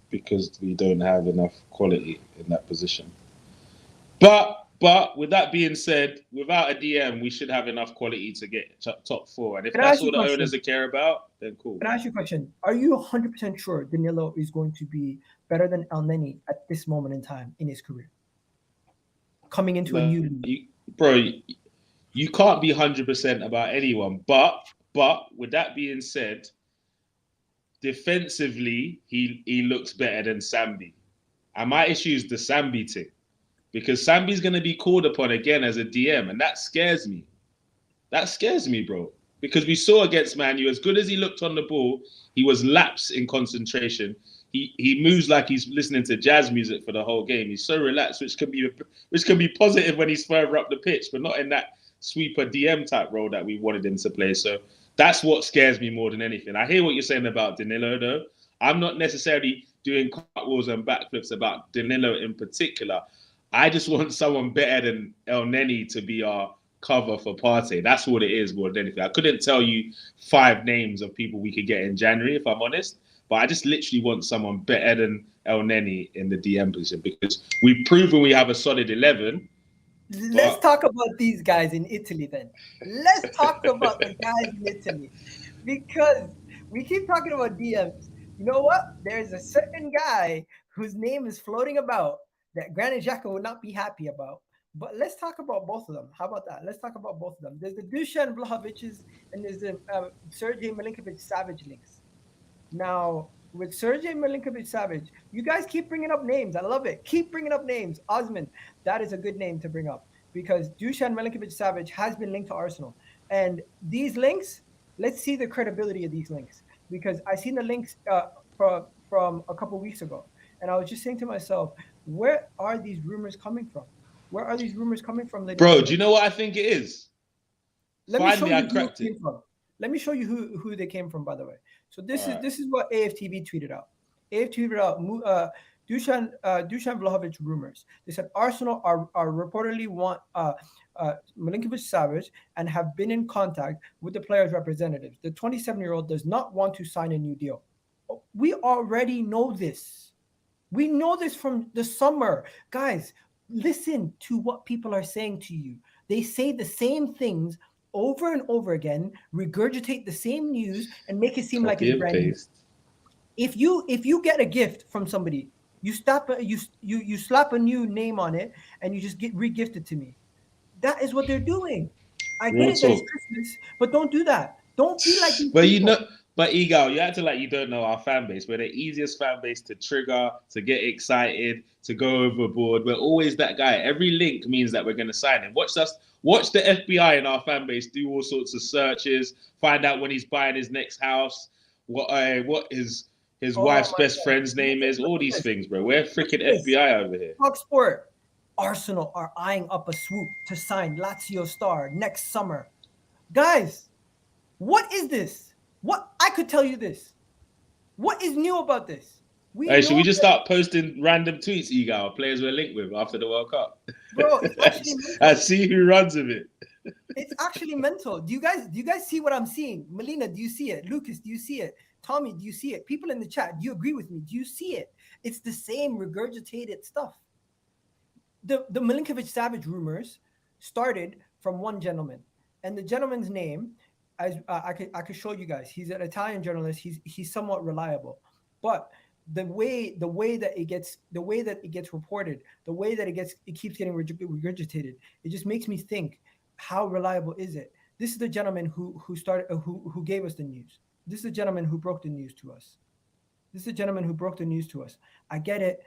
Because we don't have enough quality in that position. But with that being said, without a DM, we should have enough quality to get top four. And if that's all the owners care about, then cool. Can I ask you a question? Are you 100% sure Danilo is going to be better than Elneny at this moment in time in his career? Coming into a new league. You can't be 100% about anyone. But with that being said, defensively, he looks better than Sambi. And my issue is the Sambi thing. Because Sambi's going to be called upon again as a DM. And that scares me. That scares me, bro. Because we saw against Man U, as good as he looked on the ball, he was lapsed in concentration. He moves like he's listening to jazz music for the whole game. He's so relaxed, which can be positive when he's further up the pitch, but not in that sweeper DM type role that we wanted him to play. So that's what scares me more than anything. I hear what you're saying about Danilo, though. I'm not necessarily doing cartwheels and backflips about Danilo in particular. I just want someone better than Elneny to be our cover for Partey. That's what it is more than anything. I couldn't tell you 5 names of people we could get in January, if I'm honest. But I just literally want someone better than Elneny in the DM position because we've proven we have a solid 11. Let's talk about these guys in Italy then. Let's talk about the guys in Italy. Because we keep talking about DMs. You know what? There's a certain guy whose name is floating about that Granit Xhaka would not be happy about. But let's talk about both of them. How about that? Let's talk about both of them. There's the Dusan Vlahovic's and there's the Sergej Milinković-Savić links. Now, with Sergej Milinković-Savić, you guys keep bringing up names. I love it. Keep bringing up names. Osman, that is a good name to bring up because Dusan Milinković-Savić has been linked to Arsenal. And these links, let's see the credibility of these links because I seen the links from a couple weeks ago. And I was just saying to myself, where are these rumors coming from? Where are these rumors coming from? Bro, do you know what I think it is? Let me show you who it came from. Let me show you who they came from, by the way. So this is what AFTV tweeted out. AFTV tweeted out Dusan Vlahovic rumors. They said Arsenal are reportedly want Milinković-Savić and have been in contact with the player's representatives. The 27-year-old does not want to sign a new deal. We already know this. We know this from the summer. Guys, listen to what people are saying to you. They say the same things over and over again, regurgitate the same news, and make it seem like it's brand new. If you get a gift from somebody, you slap a new name on it, and you just get re-gifted to me. That is what they're doing. I get it that it's Christmas, but don't do that. Don't be like these people. But Igal, you acting like you don't know our fan base. We're the easiest fan base to trigger, to get excited, to go overboard. We're always that guy. Every link means that we're going to sign him. Watch the FBI in our fan base do all sorts of searches, find out when he's buying his next house, what his wife's best friend's name is, all these things, bro. We're freaking FBI over here. Talk Sport. Arsenal are eyeing up a swoop to sign Lazio star next summer. Guys, what is this? What I could tell you this. What is new about this? Should we just start posting random tweets, Igal, players we're linked with after the World Cup? Bro, it's actually I see who runs with it. It's actually mental. Do you guys see what I'm seeing? Melina, do you see it? Lucas, do you see it? Tommy, do you see it? People in the chat, do you agree with me? Do you see it? It's the same regurgitated stuff. The Milinković-Savić rumors started from one gentleman, and the gentleman's name, as I could show you guys. He's an Italian journalist. He's somewhat reliable, but the way that it gets reported, the way that it keeps getting regurgitated, it just makes me think, how reliable is it? This is the gentleman who gave us the news. This is the gentleman who broke the news to us. I get it.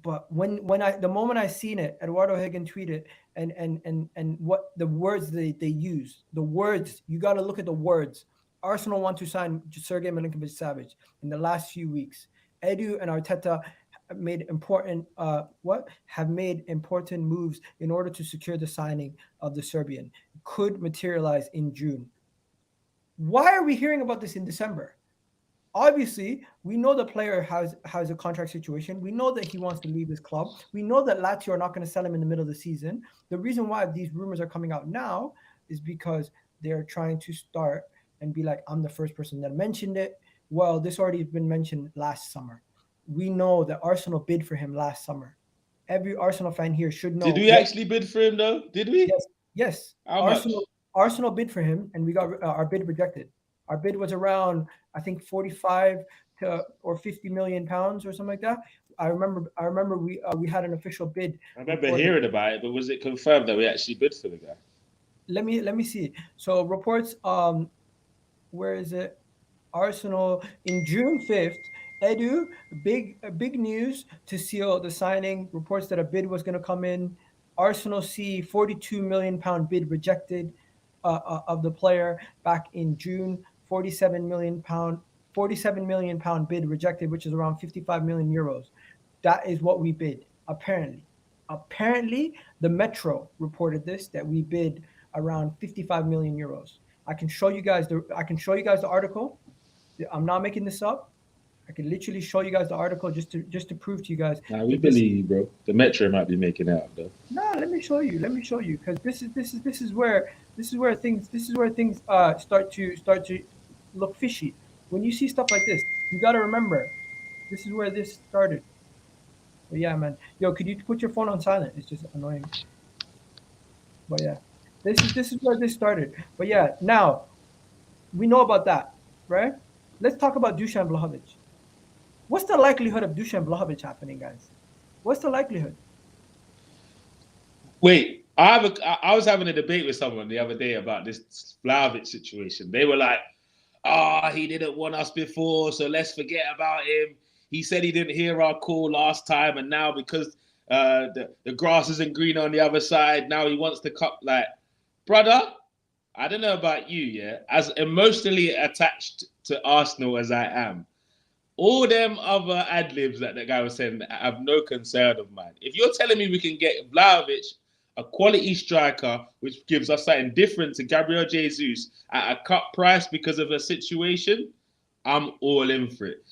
But the moment I seen it, Eduardo Higgin tweeted and what the words they use, the words, you got to look at the words. Arsenal want to sign Sergej Milinković-Savić in the last few weeks. Edu and Arteta have made important moves in order to secure the signing of the Serbian. Could materialize in June. Why are we hearing about this in December? Obviously, we know the player has a contract situation. We know that he wants to leave his club. We know that Lazio are not going to sell him in the middle of the season. The reason why these rumors are coming out now is because they're trying to start and be like, I'm the first person that mentioned it. Well, this already has been mentioned last summer. We know that Arsenal bid for him last summer. Every Arsenal fan here should know. Did we actually bid for him though? Did we? Yes. How much? Arsenal bid for him, and we got our bid rejected. Our bid was around, I think, 45 to or 50 million pounds or something like that. I remember we had an official bid. I remember hearing about it, but was it confirmed that we actually bid for the guy? Let me see. So reports. Where is it? Arsenal in June 5th. Edu, big news to seal the signing. Reports that a bid was going to come in. Arsenal see 42 million pound bid rejected of the player back in June. 47 million pound bid rejected, which is around 55 million euros. That is what we bid. Apparently, the Metro reported this, that we bid around 55 million euros. I can show you guys the article. I'm not making this up. I can literally show you guys the article just to prove to you guys. Nah, we believe you, bro. The Metro might be making out though. No, let me show you because this is where things start to look fishy. When you see stuff like this, you got to remember this is where this started. But yeah, man. Yo, could you put your phone on silent? It's just annoying. But yeah, this is where this started. But yeah, now we know about that, right? Let's talk about Dusan Vlahovic. What's the likelihood of Dusan Vlahovic happening, guys? What's the likelihood? Wait, I was having a debate with someone the other day about this Vlahovic situation. They were like, he didn't want us before, so let's forget about him. He said he didn't hear our call last time, and now because the grass isn't green on the other side, now he wants to cut. Like, brother, I don't know about you, yeah? As emotionally attached to Arsenal as I am, all them other ad-libs that the guy was saying, I have no concern of mine. If you're telling me we can get Vlahovic, a quality striker, which gives us something different to Gabriel Jesus at a cut price because of a situation, I'm all in for it.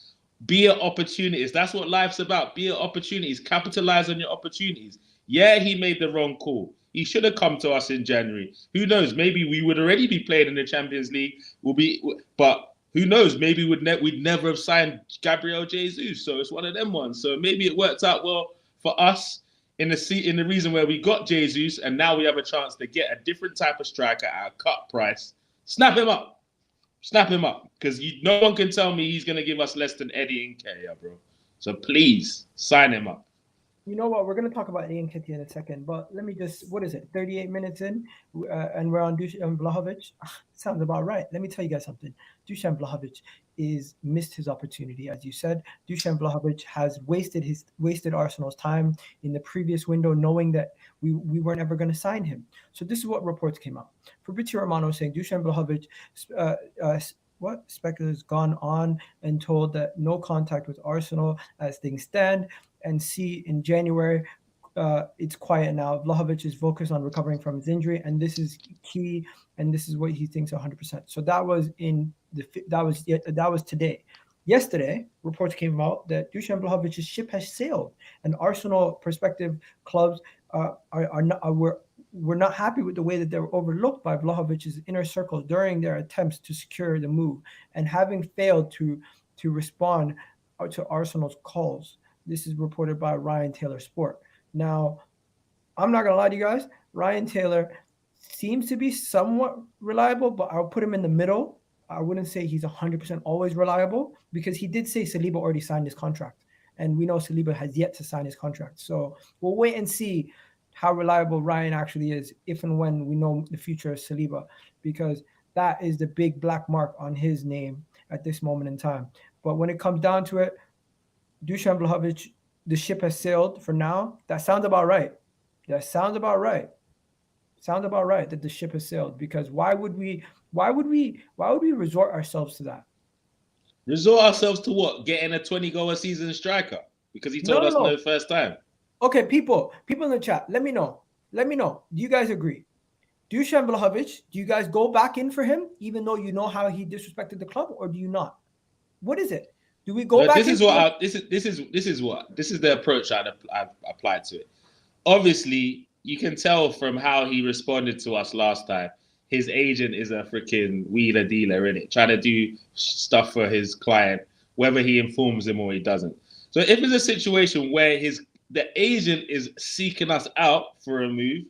Be it opportunities. That's what life's about. Be it opportunities. Capitalize on your opportunities. Yeah, he made the wrong call. He should have come to us in January. Who knows? Maybe we would already be playing in the Champions League. But who knows? Maybe we'd never have signed Gabriel Jesus. So it's one of them ones. So maybe it worked out well for us in the reason where we got Jesus, and now we have a chance to get a different type of striker at a cut price. Snap him up. Because no one can tell me he's going to give us less than Eddie Nketiah, bro. So please, sign him up. You know what? We're going to talk about Eddie Nketiah in a second, but let me just, 38 minutes in, and we're on Dusan Vlahovic. Sounds about right. Let me tell you guys something. Dusan Vlahovic missed his opportunity, as you said. Dusan Vlahovic has wasted Arsenal's time in the previous window, knowing that we weren't ever going to sign him. So this is what reports came out. Fabrizio Romano saying Dusan Vlahovic, speculators gone on and told that no contact with Arsenal as things stand. And see, in January, it's quiet now. Vlahovic is focused on recovering from his injury, and this is key. And this is what he thinks 100%. So that was today. Yesterday, reports came out that Dusan Vlahovic's ship has sailed, and Arsenal prospective clubs were not happy with the way that they were overlooked by Vlahovic's inner circle during their attempts to secure the move, and having failed to respond to Arsenal's calls. This is reported by Ryan Taylor Sport. Now, I'm not going to lie to you guys. Ryan Taylor seems to be somewhat reliable, but I'll put him in the middle. I wouldn't say he's 100% always reliable, because he did say Saliba already signed his contract. And we know Saliba has yet to sign his contract. So we'll wait and see how reliable Ryan actually is, if and when we know the future of Saliba, because that is the big black mark on his name at this moment in time. But when it comes down to it, Dusan Vlahovic the ship has sailed for now. That sounds about right. That sounds about right. Sounds about right that the ship has sailed, because why would we resort ourselves to that? Resort ourselves to what? Getting a 20-goal a season striker? Because he told us no the first time. Okay, people in the chat, let me know. Do you guys agree? Dusan Vlahovic, do you guys go back in for him, even though you know how he disrespected the club, or do you not? What is it? Do we go back? This is the approach I've applied to it. Obviously, you can tell from how he responded to us last time. His agent is a freaking wheeler dealer, innit? Trying to do stuff for his client, whether he informs him or he doesn't. So if it's a situation where the agent is seeking us out for a move,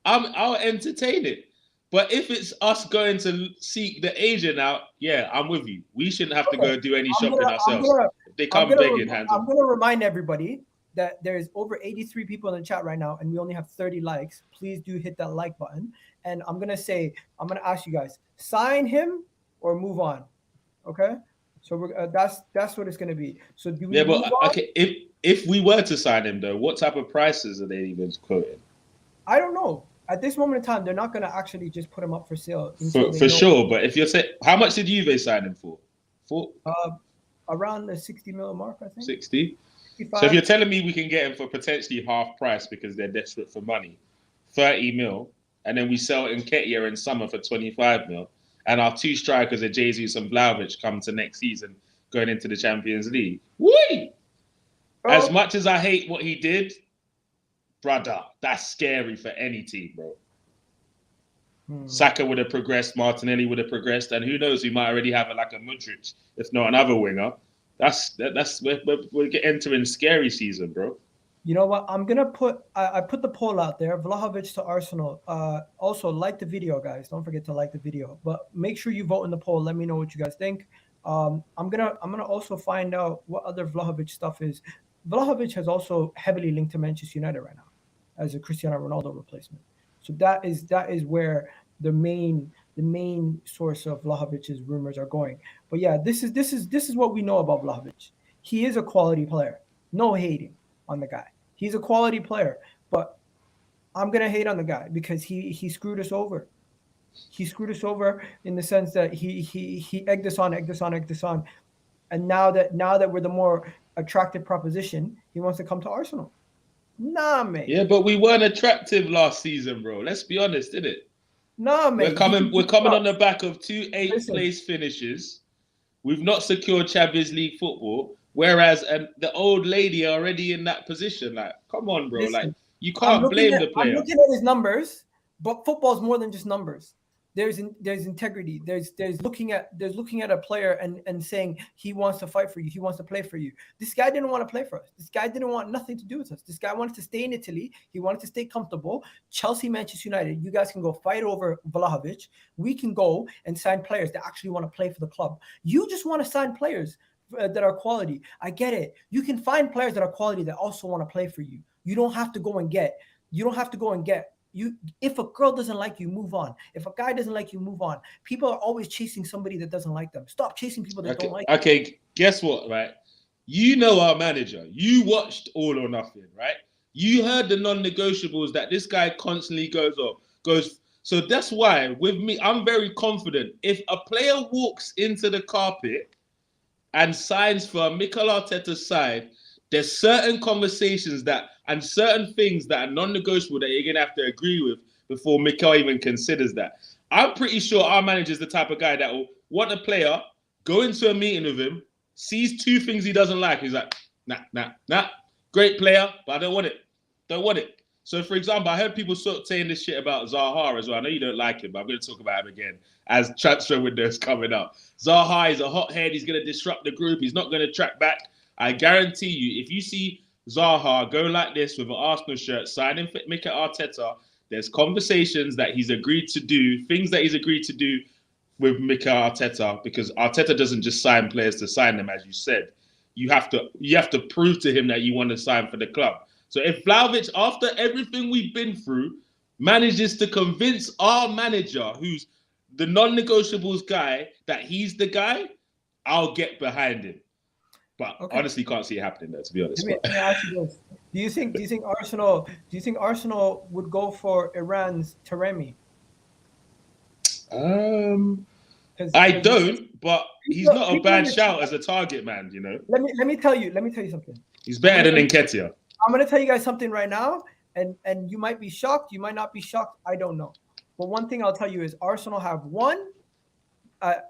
I'll entertain it. But if it's us going to seek the agent out, yeah, I'm with you. We shouldn't have to go do any shopping ourselves. If they come begging, hands up. I'm going to remind everybody that there's over 83 people in the chat right now, and we only have 30 likes. Please do hit that like button. And I'm going to ask you guys, sign him or move on. Okay? So that's what it's going to be. So do we move on? Okay, if we were to sign him, though, what type of prices are they even quoting? I don't know. At this moment in time, they're not going to actually just put him up for sale. For sure. But if you're saying, how much did Juve sign him for? Around the 60 mil mark, I think. 60? 65. So if you're telling me we can get him for potentially half price because they're desperate for money, 30 mil, and then we sell Nketiah in summer for 25 mil, and our two strikers are Jesus and Vlahovic come to next season going into the Champions League. Whee! As much as I hate what he did, brother, that's scary for any team, bro. Saka would have progressed, Martinelli would have progressed, and who knows, we might already have a Mudryk, if not another winger. We're entering scary season, bro. You know what? I'm gonna I put the poll out there. Vlahovic to Arsenal. Also like the video, guys. Don't forget to like the video. But make sure you vote in the poll. Let me know what you guys think. I'm gonna also find out what other Vlahovic stuff is. Vlahovic has also heavily linked to Manchester United right now as a Cristiano Ronaldo replacement. So that is where the main source of Vlahovic's rumors are going. But yeah, this is what we know about Vlahovic. He is a quality player. No hating on the guy. He's a quality player, but I'm gonna hate on the guy because he screwed us over. He screwed us over in the sense that he egged us on, and now that we're the more attractive proposition, he wants to come to Arsenal. Nah, mate. Yeah, but we weren't attractive last season, bro. Let's be honest, didn't it? Nah, mate. We're coming on the back of 2 8th-place finishes. We've not secured Champions League football, whereas the old lady already in that position. Like, come on, bro. Listen, you can't blame the player. I'm looking at his numbers, but football's more than just numbers. There's integrity. There's looking at a player and saying he wants to fight for you. He wants to play for you. This guy didn't want to play for us. This guy didn't want nothing to do with us. This guy wanted to stay in Italy. He wanted to stay comfortable. Chelsea, Manchester United. You guys can go fight over Vlahovic. We can go and sign players that actually want to play for the club. You just want to sign players that are quality. I get it. You can find players that are quality that also want to play for you. You don't have to go and get. If a girl doesn't like you, move on. If a guy doesn't like you, move on. People are always chasing somebody that doesn't like them. Stop chasing people that don't like you. Okay, guess what, right? You know our manager. You watched All or Nothing, right? You heard the non-negotiables that this guy constantly goes. So that's why, with me, I'm very confident. If a player walks into the carpet and signs for Mikel Arteta's side, there's certain conversations and certain things that are non-negotiable that you're going to have to agree with before Mikel even considers that. I'm pretty sure our manager is the type of guy that will want a player, go into a meeting with him, sees 2 things he doesn't like. He's like, nah. Great player, but I don't want it. So, for example, I heard people sort of saying this shit about Zaha as well. I know you don't like him, but I'm going to talk about him again as transfer window is coming up. Zaha is a hothead. He's going to disrupt the group. He's not going to track back. I guarantee you, if you see Zaha go like this with an Arsenal shirt, signing for Mikel Arteta, there's conversations that he's agreed to do, things that he's agreed to do with Mikel Arteta, because Arteta doesn't just sign players to sign them, as you said. You have to prove to him that you want to sign for the club. So if Vlahovic, after everything we've been through, manages to convince our manager, who's the non-negotiables guy, that he's the guy, I'll get behind him. But honestly, can't see it happening there, to be honest. Let me ask you this: Do you think Arsenal would go for Iran's Taremi? I don't, but he's not a bad shout as a target man. You know. Let me tell you something. He's better than Nketiah. I'm gonna tell you guys something right now, and you might be shocked. You might not be shocked. I don't know. But one thing I'll tell you is Arsenal have won.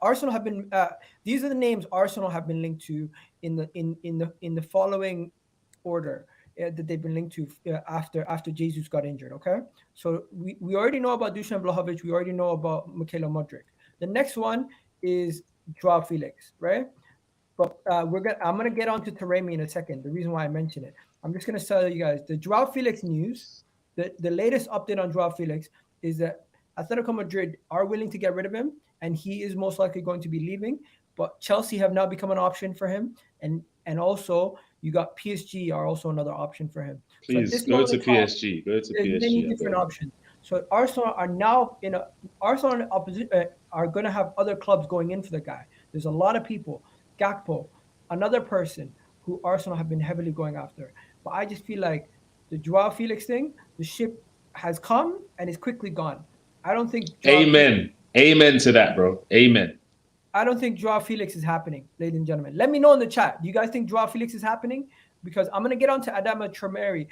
Arsenal have been. These are the names Arsenal have been linked to in the following order that they've been linked to after Jesus got injured. Okay, so we already know about Dusan Vlahovic. We already know about Mykhaylo Mudryk. The next one is Joao Felix, right? But I'm gonna get on to Taremi in a second. The reason why I mention it, I'm just gonna tell you guys the Joao Felix news. The latest update on Joao Felix is that Atletico Madrid are willing to get rid of him, and he is most likely going to be leaving. But Chelsea have now become an option for him, and also you got PSG are also another option for him. Please go to PSG. Go to PSG. Many different options. So Arsenal are now are going to have other clubs going in for the guy. There's a lot of people. Gakpo, another person who Arsenal have been heavily going after. But I just feel like the Joao Felix thing, the ship has come and is quickly gone. I don't think. Amen to that, bro. Amen. I don't think Joao Felix is happening, ladies and gentlemen. Let me know in the chat. Do you guys think Joao Felix is happening? Because I'm going to get on to Adama Traoré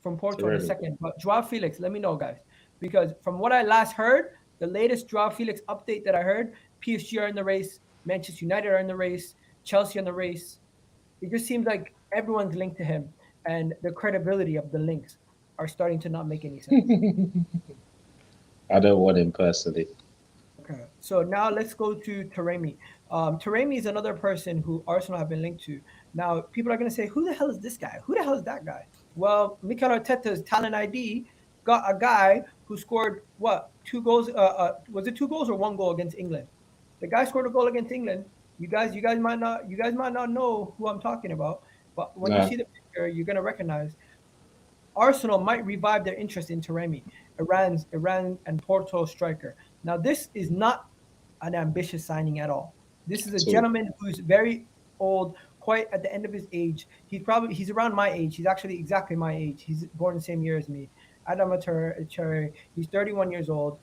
from Porto in a second. But Joao Felix, let me know, guys. Because from what I last heard, the latest Joao Felix update that I heard, PSG are in the race, Manchester United are in the race, Chelsea in the race. It just seems like everyone's linked to him, and the credibility of the links are starting to not make any sense. I don't want him personally. Okay, so now let's go to Taremi. Taremi is another person who Arsenal have been linked to. Now, people are going to say, who the hell is this guy? Who the hell is that guy? Well, Mikel Arteta's talent ID got a guy who scored, 2 goals? Was it 2 goals or 1 goal against England? The guy scored a goal against England. You guys might not know who I'm talking about, but when you see the picture, you're going to recognize Arsenal might revive their interest in Taremi, Iran and Porto striker. Now, this is not an ambitious signing at all. This is a gentleman who's very old, quite at the end of his age. He's around my age. He's actually exactly my age. He's born the same year as me. Adama Traoré. He's 31 years old.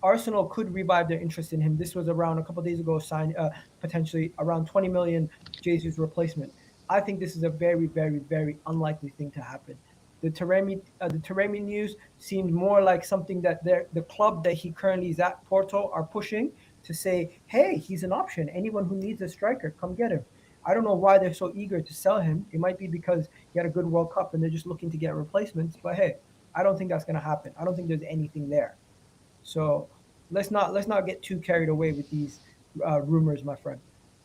Arsenal could revive their interest in him. This was around a couple of days ago, signed potentially around 20 million Jesus replacement. I think this is a very, very, very unlikely thing to happen. The Taremi news seems more like something that the club that he currently is at, Porto, are pushing to say, hey, he's an option. Anyone who needs a striker, come get him. I don't know why they're so eager to sell him. It might be because he had a good World Cup and they're just looking to get replacements. But hey, I don't think that's going to happen. I don't think there's anything there. So let's not get too carried away with these rumors, my friend.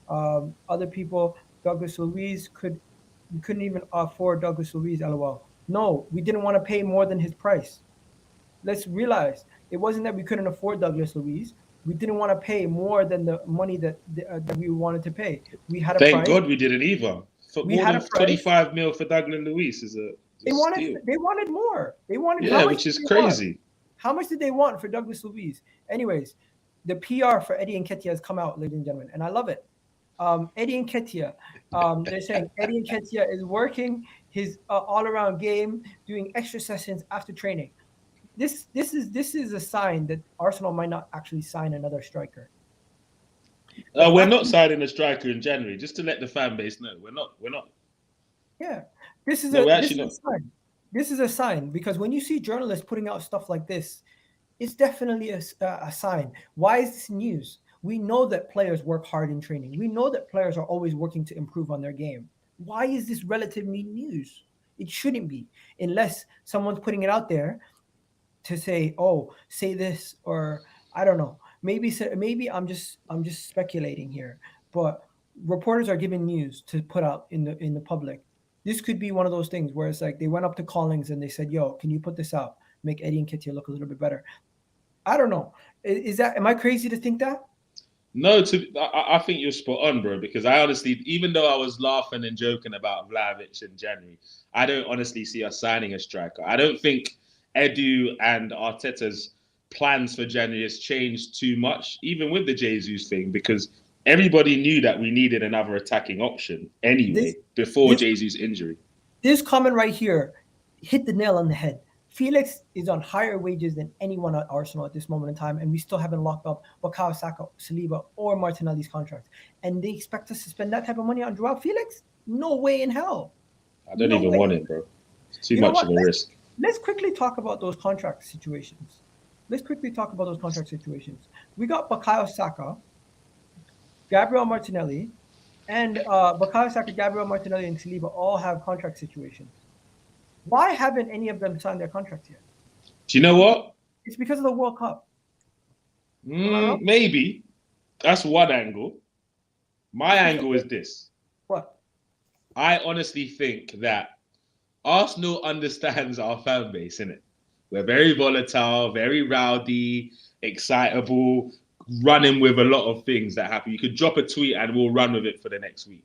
Other people, Douglas Luiz we couldn't even afford Douglas Luiz, LOL. No, we didn't want to pay more than his price. Let's realize it wasn't that we couldn't afford Douglas Luiz. We didn't want to pay more than the money that we wanted to pay. We had a Thank price. God we didn't either. For more than 25 mil for Douglas Luiz is a They wanted more. They wanted which is crazy. How much did they want for Douglas Luiz? Anyways, the PR for Eddie Nketiah has come out, ladies and gentlemen, and I love it. Eddie Nketiah, they're saying Eddie Nketiah is working his all-around game, doing extra sessions after training. This is a sign that Arsenal might not actually sign another striker. We're not signing a striker in January, just to let the fan base know. We're not. Yeah, this is a sign. This is a sign, because when you see journalists putting out stuff like this, it's definitely a sign. Why is this news? We know that players work hard in training. We know that players are always working to improve on their game. Why is this relatively news? It shouldn't be, unless someone's putting it out there to say, "Oh, say this," or I don't know. Maybe I'm just speculating here, but reporters are giving news to put out in the public. This could be one of those things where it's like they went up to Collins and they said, "Yo, can you put this out? Make Eddie Nketiah look a little bit better." I don't know. Am I crazy to think that? No, I think you're spot on, bro, because I honestly, even though I was laughing and joking about Vlahovic in January, I don't honestly see us signing a striker. I don't think Edu and Arteta's plans for January has changed too much, even with the Jesus thing, because everybody knew that we needed another attacking option anyway before Jesus' injury. This comment right here hit the nail on the head. Felix is on higher wages than anyone at Arsenal at this moment in time, and we still haven't locked up Bukayo Saka, Saliba, or Martinelli's contracts. And they expect us to spend that type of money on Joao Felix? No way in hell. I don't even want it, bro. It's too much of a risk. Let's quickly talk about those contract situations. We got Bukayo Saka, Gabriel Martinelli, and Bukayo Saka, Gabriel Martinelli, and Saliba all have contract situations. Why haven't any of them signed their contracts yet? Do you know what? It's because of the World Cup. Maybe. That's one angle. My angle is this. What? I honestly think that Arsenal understands our fan base, innit? We're very volatile, very rowdy, excitable, running with a lot of things that happen. You could drop a tweet and we'll run with it for the next week.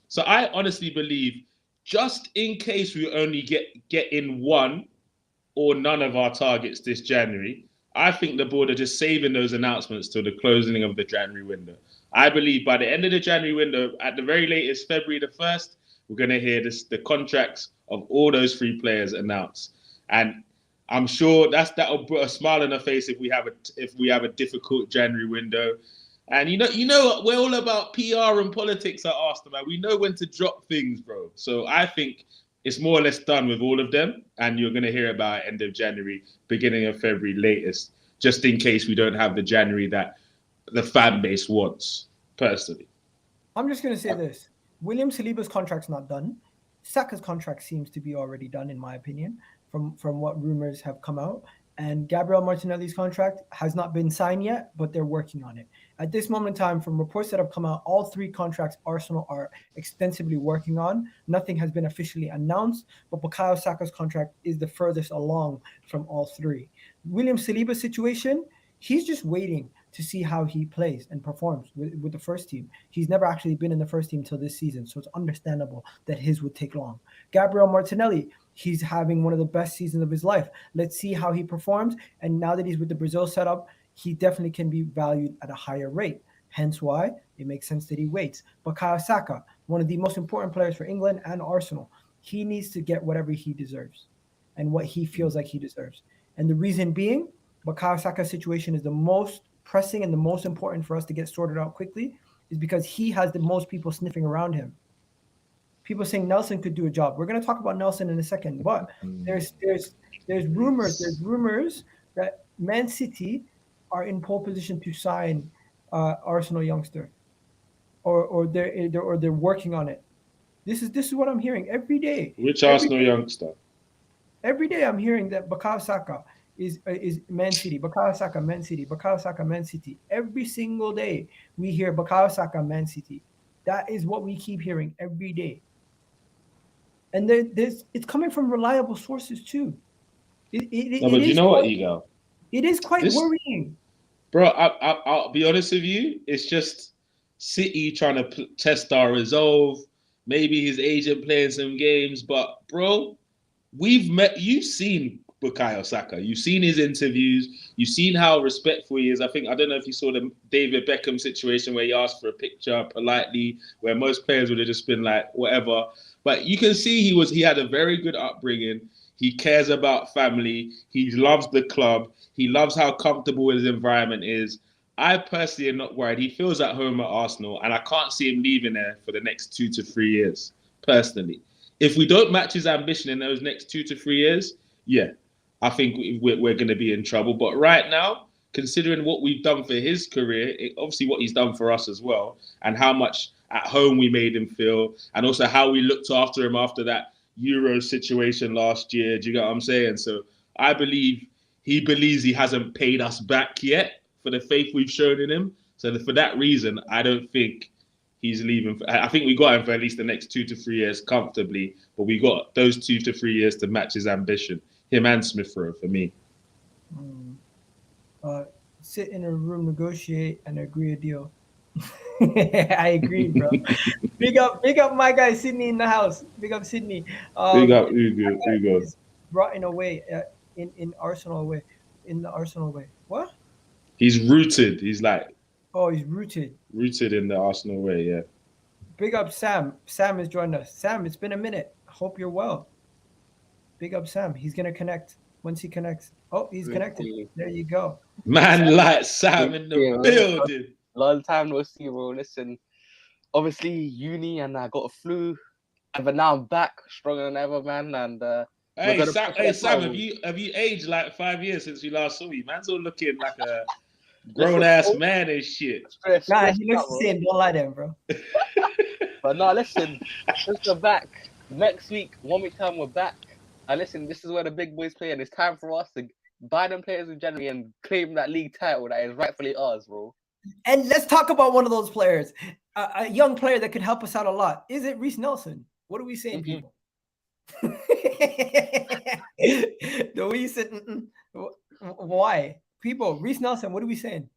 So I honestly believe, just in case we only get in one or none of our targets this January, I think the board are just saving those announcements till the closing of the January window. I believe by the end of the January window, at the very latest, February the 1st, we're going to hear the contracts of all those 3 players announced. And I'm sure that'll put a smile on our face if we have a difficult January window. And you know, we're all about PR and politics at Arsenal, man. We know when to drop things, bro. So I think it's more or less done with all of them, and you're going to hear about end of January, beginning of February latest, just in case we don't have the January that the fan base wants, personally. I'm just going to say this. William Saliba's contract's not done. Saka's contract seems to be already done, in my opinion, from what rumors have come out. And Gabriel Martinelli's contract has not been signed yet, but they're working on it. At this moment in time, from reports that have come out, all 3 contracts Arsenal are extensively working on. Nothing has been officially announced, but Bukayo Saka's contract is the furthest along from all 3. William Saliba's situation, he's just waiting to see how he plays and performs with the first team. He's never actually been in the first team till this season, so it's understandable that his would take long. Gabriel Martinelli, he's having one of the best seasons of his life. Let's see how he performs. And now that he's with the Brazil setup, he definitely can be valued at a higher rate. Hence why it makes sense that he waits. Bukayo Saka, one of the most important players for England and Arsenal, he needs to get whatever he deserves and what he feels like he deserves. And the reason being, Bukayo Saka's situation is the most pressing and the most important for us to get sorted out quickly, is because he has the most people sniffing around him. People saying Nelson could do a job. We're going to talk about Nelson in a second, but there's rumors that Man City are in pole position to sign Arsenal youngster, or they're working on it. This is what I'm hearing every day. Which Arsenal youngster? Every day I'm hearing that Bukayo Saka is Man City. Bukayo Saka, Man City. Bukayo Saka, Man City. Every single day we hear Bukayo Saka, Man City. That is what we keep hearing every day. And it's coming from reliable sources too. But you know what, Ego? It is quite worrying. Bro, I'll be honest with you. It's just City trying to test our resolve. Maybe his agent playing some games. But, bro, you've seen Bukayo Saka. You've seen his interviews. You've seen how respectful he is. I don't know if you saw the David Beckham situation where he asked for a picture politely, where most players would have just been like, whatever. But you can see he had a very good upbringing. He cares about family. He loves the club. He loves how comfortable his environment is. I personally am not worried. He feels at home at Arsenal, and I can't see him leaving there for the next 2 to 3 years, personally. If we don't match his ambition in those next 2 to 3 years, yeah, I think we're going to be in trouble. But right now, considering what we've done for his career, obviously what he's done for us as well, and how much at home we made him feel, and also how we looked after him after that Euro situation last year. Do you get what I'm saying? So I believe he believes he hasn't paid us back yet for the faith we've shown in him. So for that reason, I don't think he's leaving. I think we got him for at least the next 2 to 3 years comfortably, but we got those 2 to 3 years to match his ambition. Him and Smith Rowe for me. Sit in a room, negotiate, and agree a deal. I agree, bro. Big up my guy Sydney in the house. Big up Sydney. Big up, you go. Brought in a way in Arsenal way, in the Arsenal way. What? He's rooted. He's like Oh, he's rooted. Rooted in the Arsenal way, yeah. Big up Sam. Sam has joined us. Sam, it's been a minute. Hope you're well. Big up Sam. He's gonna connect once he connects. Oh, he's connected. There you go. Man, like Sam in the building. Long time no see, bro. Listen, obviously uni and I got a flu, but now I'm back stronger than ever, man. And hey Sam, have you aged like 5 years since we last saw you? Man's all looking like a grown ass man and shit. Nah, he looks the same. Don't lie to him, bro. But no, listen, since we're back next week, 1 week time we're back. And listen, this is where the big boys play, and it's time for us to buy them players in January and claim that league title that is rightfully ours, bro. And let's talk about one of those players, a young player that could help us out a lot. Is it Reiss Nelson? What are we saying, people? The way you said, why? People, Reiss Nelson, what are we saying?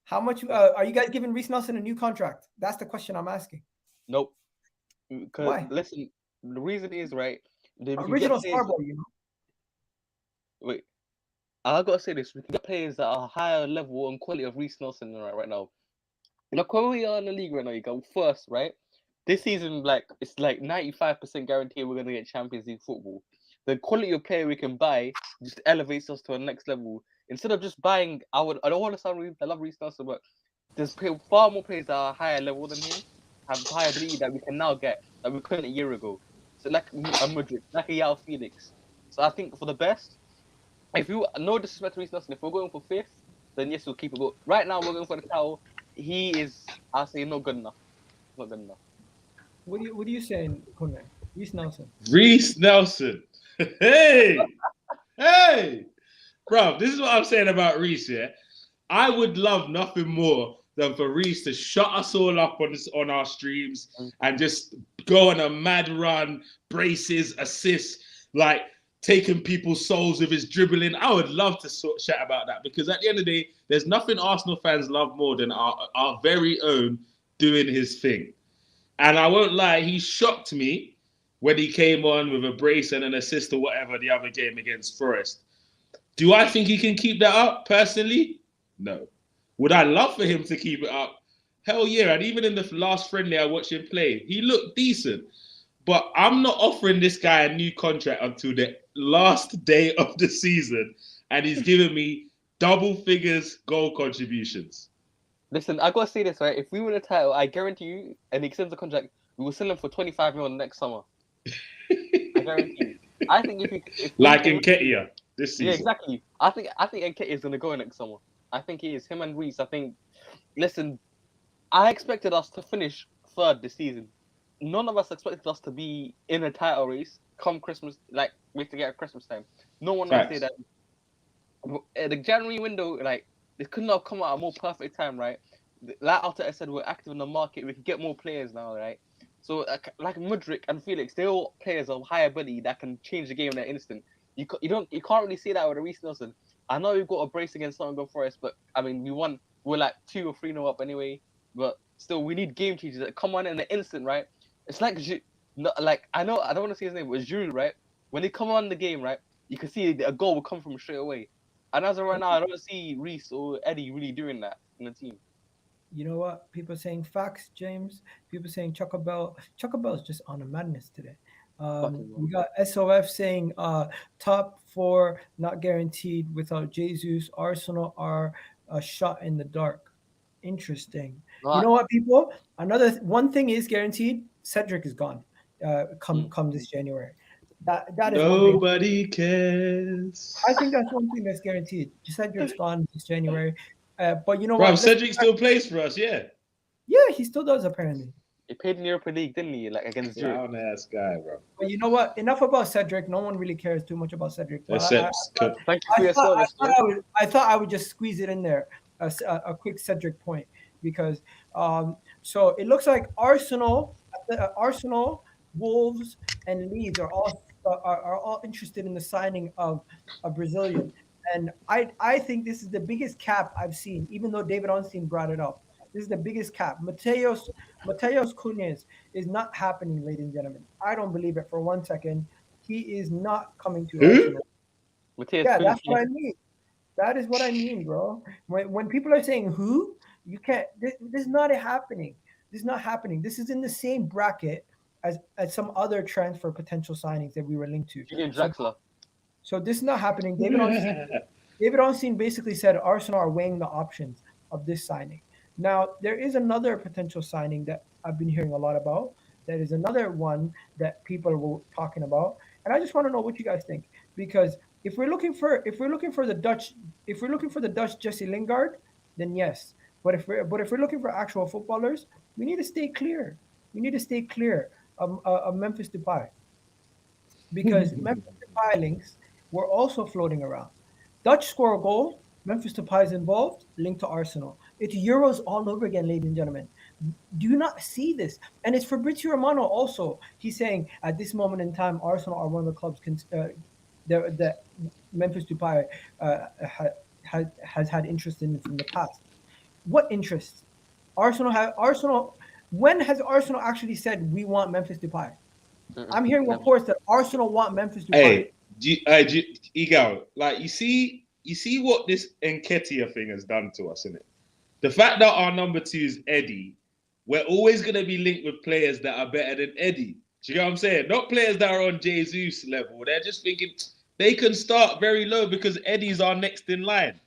How much are you guys giving Reiss Nelson a new contract? That's the question I'm asking. Nope. Because listen, the reason is, right, original star boy, you know. Wait, I gotta say this: we can get players that are higher level and quality of Reiss Nelson right now. Look where we are in the league right now. You go first, right? This season, it's like 95% guarantee we're gonna get Champions League football. The quality of player we can buy just elevates us to a next level. Instead of just buying, I don't want to sound rude. I love Reiss Nelson, but there's far more players that are higher level than him, have higher ability that we can now get that we couldn't a year ago. So like a Mudryk, like a Joao Felix. So I think for the best, if you no disrespect to Reiss Nelson, if we're going for 5th, then yes, we'll keep it. But right now we're going for the title. He is, I say, not good enough. Not good enough. What are you saying, Cunha? Reiss Nelson. Reiss Nelson. Hey, bro, this is what I'm saying about Reiss. Yeah, I would love nothing more than for Reiss to shut us all up on our streams and just go on a mad run, braces, assists, like taking people's souls with his dribbling. I would love to chat about that, because at the end of the day, there's nothing Arsenal fans love more than our very own doing his thing. And I won't lie, he shocked me when he came on with a brace and an assist or whatever the other game against Forest. Do I think he can keep that up personally? No. Would I love for him to keep it up? Hell yeah. And even in the last friendly I watched him play, he looked decent. But I'm not offering this guy a new contract until the last day of the season. And he's giving me double figures goal contributions. Listen, I gotta say this, right? If we win a title, I guarantee you, and he extends the contract, we will sell him for 25 million next summer. I guarantee you. I think if like Nketiah this season. Yeah, exactly. I think Nketiah is gonna go next summer. I think he is. Him and Reiss. I think. Listen, I expected us to finish 3rd this season. None of us expected us to be in a title race come Christmas. Like we have to get at Christmas time. No one would say that. The January window, like, it couldn't have come at a more perfect time, right? Like Arteta said, we're active in the market. We can get more players now, right? So like Mudryk and Felix, they're all players of high ability that can change the game in an instant. You can't really say that with a Reiss Nelson. I know we've got a brace against Nottingham Forest, but I mean we're like 2 or 3-0 up anyway. But still, we need game changers that come on in an instant, right? It's like I know I don't want to say his name, but Jouri, right? When they come on the game, right, you can see a goal will come from straight away. And as of right now, I don't see Reiss or Eddie really doing that in the team. You know what? People are saying facts, James. People are saying Chucka Bell. Chucka Bell is just on a madness today. We got SOF saying top 4 not guaranteed without Jesus. Arsenal are a shot in the dark. Interesting. You know what, people? One thing is guaranteed. Cedric is gone. Come this January. That is nobody cares. I think that's one thing that's guaranteed. Cedric's gone this January. But you know what? Bro, Cedric still plays for us, yeah. Yeah, he still does apparently. He played in the Europa League, didn't he? Like against Joe. Down-ass guy, bro. But you know what? Enough about Cedric. No one really cares too much about Cedric. Thank you for your service. I thought I would just squeeze it in there, a quick Cedric point, because so it looks like Arsenal, Wolves, and Leeds are all interested in the signing of a Brazilian. And I think this is the biggest cap I've seen, even though David Onstein brought it up. This is the biggest cap. Matheus Cunha is not happening, ladies and gentlemen. I don't believe it for 1 second. He is not coming to Arsenal. Yeah, that's what I mean. That is what I mean, bro. When people are saying who, You can't. This is not happening. This is not happening. This is in the same bracket as some other transfer potential signings that we were linked to. Julian Draxler. So this is not happening. David Ornstein basically said Arsenal are weighing the options of this signing. Now, there is another potential signing that I've been hearing a lot about. That is another one that people were talking about, and I just want to know what you guys think, because if we're looking for the Dutch Jesse Lingard, then yes. But if we're looking for actual footballers, we need to stay clear. We need to stay clear of Memphis Depay, because Memphis Depay links were also floating around. Dutch score a goal, Memphis Depay is involved, linked to Arsenal. It's Euros all over again, ladies and gentlemen. Do you not see this? And it's Fabrizio Romano also. He's saying at this moment in time, Arsenal are one of the clubs that Memphis Depay has had interest in the past. What interest? Arsenal. When has Arsenal actually said we want Memphis Depay? I'm hearing reports that Arsenal want Memphis Depay. Hey, Igal, like you see what this Nketiah thing has done to us, innit? The fact that our number 2 is Eddie, we're always going to be linked with players that are better than Eddie. Do you know what I'm saying? Not players that are on Jesus level. They're just thinking they can start very low because Eddie's our next in line.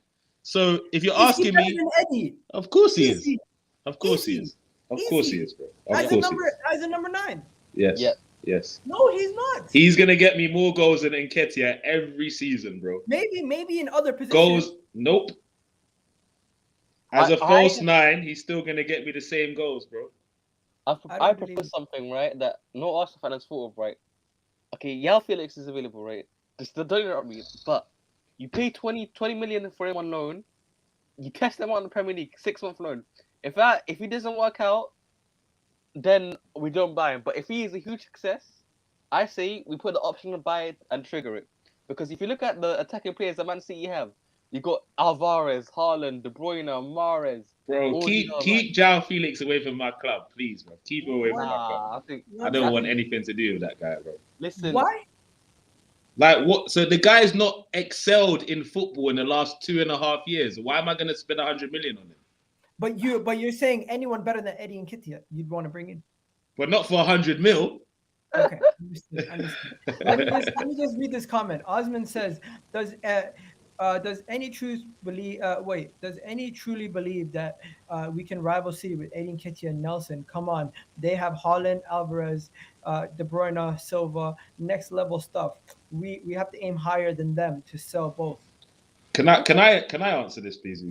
So if you're asking me, Eddie? Of course he Easy. is. Of course Easy. he is. Of course he is, bro. As a number 9. Yes. Yeah. Yes. No, he's not. He's gonna get me more goals than Nketiah every season, bro. Maybe in other positions. Goals, nope. As a false 9, he's still gonna get me the same goals, bro. I propose something, right, that no Arsenal fan has thought of, right? Okay, Joao Felix is available, right? Just don't interrupt me, but you pay 20 million for him on loan. You test him out in the Premier League, 6-month loan. If he doesn't work out, then we don't buy him. But if he is a huge success, I say we put the option to buy it and trigger it. Because if you look at the attacking players that Man City have, you got Alvarez, Haaland, De Bruyne, Mahrez. Bro, keep Joao Felix away from my club, please, bro. Keep him away from my club. I don't want anything to do with that guy, bro. Listen. Why? Like what? So the guy's not excelled in football in the last 2.5 years. Why am I going to spend 100 million on him? But you're saying anyone better than Eddie Nketiah you'd want to bring in? But not for 100 mil. Okay, understood. Let me just read this comment. Osman says, "Does any truly believe that we can rival City with Eddie Nketiah and Nelson? Come on, they have Haaland, Alvarez, De Bruyne, Silva, next level stuff. We have to aim higher than them to sell both." Can I answer this, please?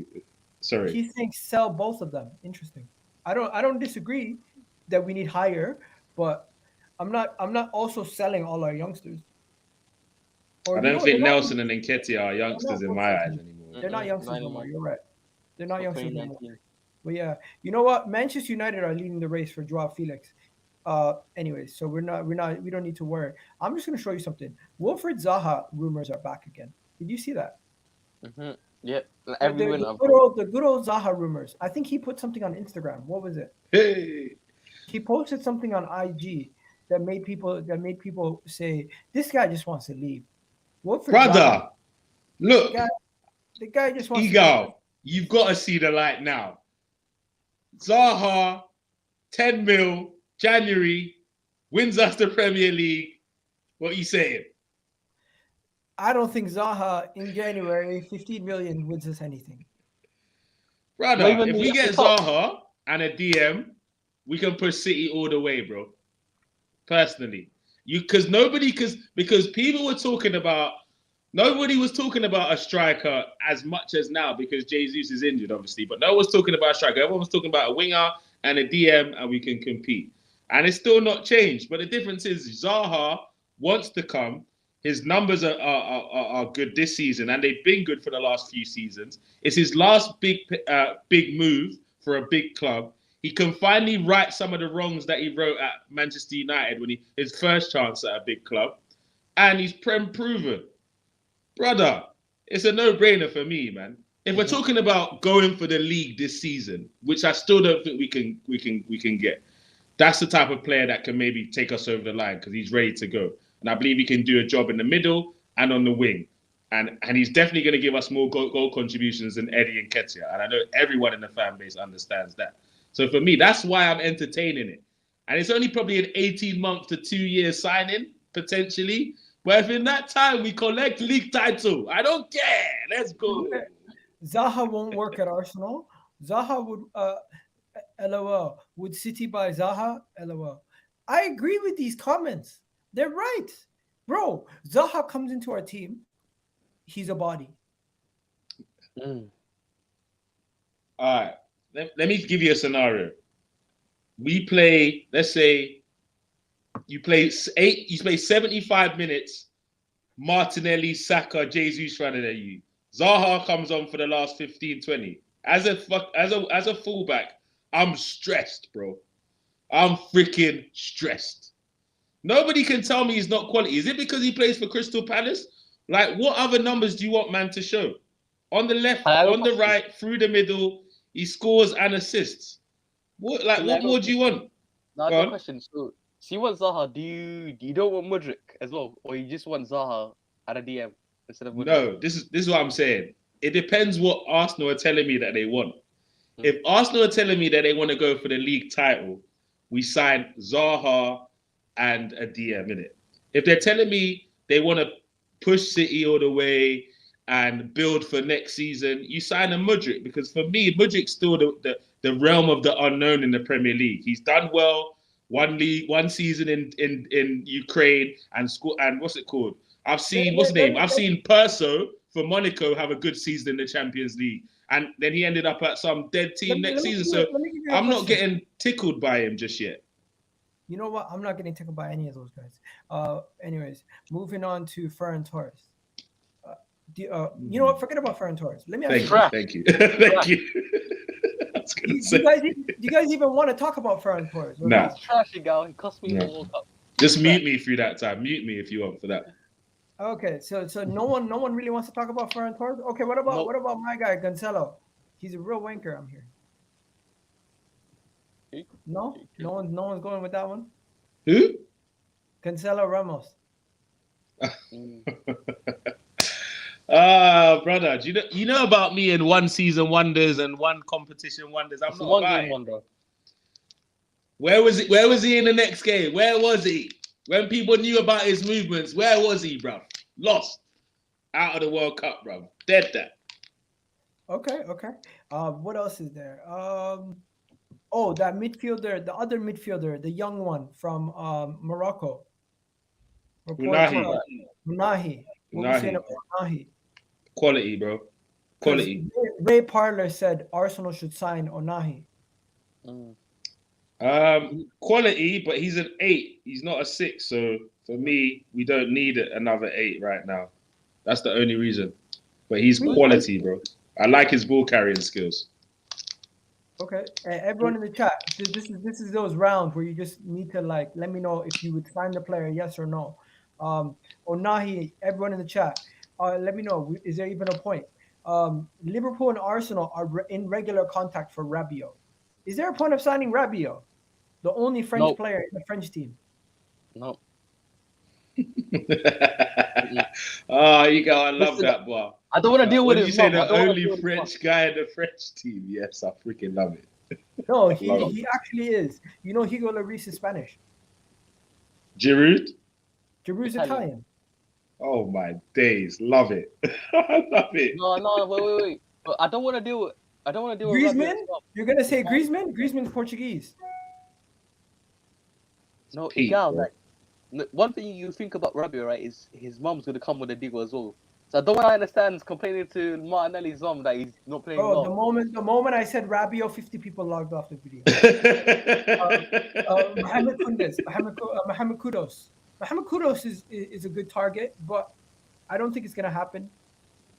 Sorry. He's saying sell both of them. Interesting. I don't disagree that we need higher, but I'm not also selling all our youngsters. I don't think Nelson and Nketiah are youngsters in my eyes anymore. They're not youngsters anymore. You're right. They're not youngsters anymore. But yeah, you know what? Manchester United are leading the race for Joao Felix. Anyways, so we don't need to worry. I'm just gonna show you something. Wilfried Zaha rumors are back again. Did you see that? Mm-hmm. Yeah, the good old Zaha rumors. I think he put something on Instagram. What was it? Hey. He posted something on IG that made people say this guy just wants to leave. Brother, Zaha, look, the guy just wants. Eagle, you've got to see the light now. Zaha, 10 mil, January, wins us the Premier League. What are you saying? I don't think Zaha in January, 15 million wins us anything. Brother, if we get Zaha and a DM, we can push City all the way, bro. Personally. Because people were talking about, nobody was talking about a striker as much as now because Jesus is injured, obviously. But no one was talking about a striker. Everyone was talking about a winger and a DM and we can compete. And it's still not changed. But the difference is Zaha wants to come. His numbers are good this season, and they've been good for the last few seasons. It's his last big move for a big club. He can finally right some of the wrongs that he wrote at Manchester United when his first chance at a big club, and he's proven. Brother, it's a no-brainer for me, man. If we're talking about going for the league this season, which I still don't think we can get, that's the type of player that can maybe take us over the line because he's ready to go. And I believe he can do a job in the middle and on the wing. And he's definitely going to give us more goal contributions than Eddie and Nketiah. And I know everyone in the fan base understands that. So for me, that's why I'm entertaining it. And it's only probably an 18-month to 2-year signing, potentially. But if in that time we collect league title, I don't care. Let's go. Zaha won't work at Arsenal. Zaha would, LOL. Would City buy Zaha? LOL. I agree with these comments. They're right. Bro, Zaha comes into our team. He's a body. All right. Let me give you a scenario. We play, let's say, you play 75 minutes, Martinelli, Saka, Jesus running at you. Zaha comes on for the last 15, 20. As a fullback, I'm stressed, bro. I'm freaking stressed. Nobody can tell me he's not quality. Is it because he plays for Crystal Palace? Like, what other numbers do you want man to show? On the left, on the right, through the middle, he scores and assists. What more do you want? Now I got a question. So you want Zaha? Do you don't want Mudryk as well, or you just want Zaha at a DM instead of Mudryk? No, this is what I'm saying. It depends what Arsenal are telling me that they want. If Arsenal are telling me that they want to go for the league title, we sign Zaha and a DM in it. If they're telling me they want to push City all the way and build for next season, you sign a Mudryk, because for me, Mudryk's still the realm of the unknown in the Premier League. He's done well, one season in Ukraine and what's it called? I've seen I've seen Perso for Monaco have a good season in the Champions League, and then he ended up at some dead team next season. So I'm not getting tickled by him just yet. You know what? I'm not getting tickled by any of those guys. Anyways, moving on to Ferran Torres. You know what? Forget about Ferran Torres. Let me ask you. Thank you. Thank you. Do you guys even want to talk about Ferran Torres? Nah. He's trashy, guy. He cost me the World Cup. Just mute me through that time. Mute me if you want for that. Okay, so no one really wants to talk about Ferran Torres. Okay, what about my guy Goncalo? He's a real wanker. I'm here. No one's going with that one. Who? Goncalo Ramos. Brother, do you know about me and one season wonders and one competition wonders? I'm not one lying. game wonder. Where was he in the next game? Where was he? When people knew about his movements, where was he, bruv? Lost. Out of the World Cup, bruv. Dead that. Okay. What else is there? That midfielder, the other midfielder, the young one from Morocco. Ounahi. What are you saying about Ounahi? Quality, bro. Quality. Ray Parlour said Arsenal should sign Ounahi. Quality, but he's an 8. He's not a 6. So for me, we don't need another 8 right now. That's the only reason. But he's quality, bro. I like his ball carrying skills. Okay, everyone in the chat. This is those rounds where you just need to let me know if you would sign the player, yes or no. Ounahi, everyone in the chat, let me know. Is there even a point? Liverpool and Arsenal are in regular contact for Rabiot. Is there a point of signing Rabiot, the only French player in the French team? No. I love that, boy. I don't want to deal with it. You say the only French guy in the French team. Yes, I freaking love it. No, he actually is. You know, Hugo Lloris is Spanish. Giroud's Italian. Oh my days, love it. I love it. No, wait. But I don't want to deal with. Griezmann? You're gonna say Griezmann? Griezmann's Portuguese. No, Igal. One thing you think about Rabiot, right, is his mom's gonna come with a deal as well. So I don't want to understand complaining to Martinelli's mom that he's not playing well. The moment I said Rabiot, 50 people logged off the video. Mohammed Kudus. Mohammed Kudus is a good target, but I don't think it's gonna happen.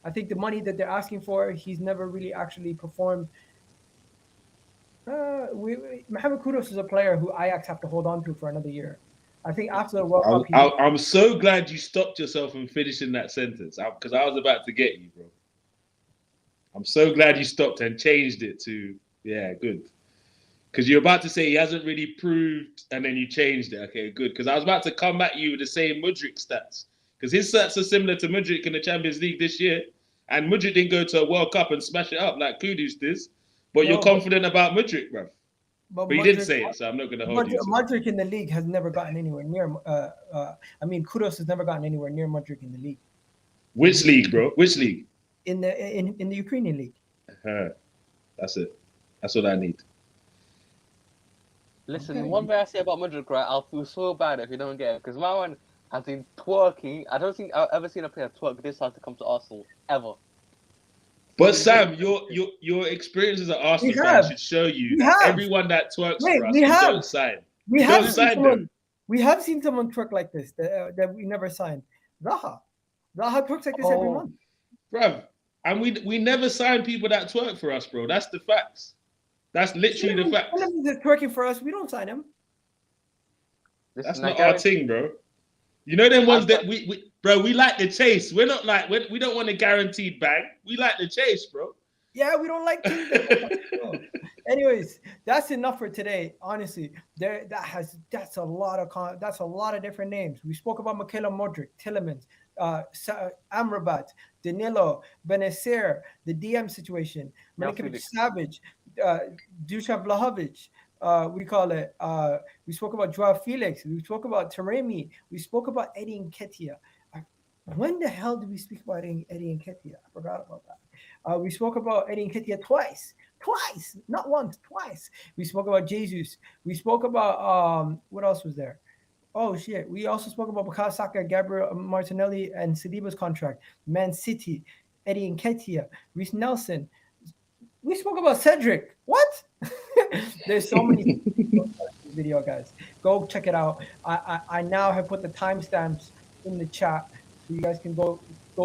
I think the money that they're asking for, he's never really actually performed. Mohammed Kudus is a player who Ajax have to hold on to for another year. I think after the World Cup... I'm so glad you stopped yourself from finishing that sentence, because I was about to get you, bro. I'm so glad you stopped and changed it to, yeah, good. Because you're about to say he hasn't really proved, and then you changed it. Okay, good. Because I was about to come at you with the same Mudryk stats. because his stats are similar to Mudryk in the Champions League this year. And Mudryk didn't go to a World Cup and smash it up like Kudus does. But you're confident about Mudryk, bro. But he didn't say it, so I'm not going to hold you. Mudryk in the league has never gotten anywhere near. Kudus has never gotten anywhere near Mudryk in the league. Which league, bro? Which league? In the Ukrainian league. That's it. That's what I need. Listen, one thing I say about Mudryk, right? I'll feel so bad if you don't get it, because my man has been twerking. I don't think I've ever seen a player twerk this hard to come to Arsenal ever. But Sam, your experience as an Arsenal fan should show you that everyone that twerks for us, we don't sign. We have seen someone twerk like this that we never signed. Zaha twerks like this every month. Bruv, and we never sign people that twerk for us, bro. That's the facts. That's literally the facts. If he's twerking for us, we don't sign him. That's not our thing, bro. You know them ones that we like the chase. We're not like we don't want a guaranteed bag. We like the chase, bro. Yeah, we don't like Anyways, that's enough for today. Honestly, that's a lot of different names. We spoke about Mykhaylo Mudryk, Tielemans, Amrabat, Danilo, Bennacer, the DM situation, Milinković-Savić, Dusan Vlahovic. We spoke about Joao Felix. We spoke about Taremi. We spoke about Eddie Nketiah. When the hell did we speak about Eddie Nketiah? I forgot about that. We spoke about Eddie Nketiah twice, not once, twice. We spoke about Jesus. We spoke about what else was there? Oh shit! We also spoke about Bukayo Saka, Gabriel, Martinelli, and Saliba's contract. Man City, Eddie Nketiah, Reiss Nelson. We spoke about Cedric. What? There's so many video, guys. Go check it out. I now have put the timestamps in the chat, so you guys can go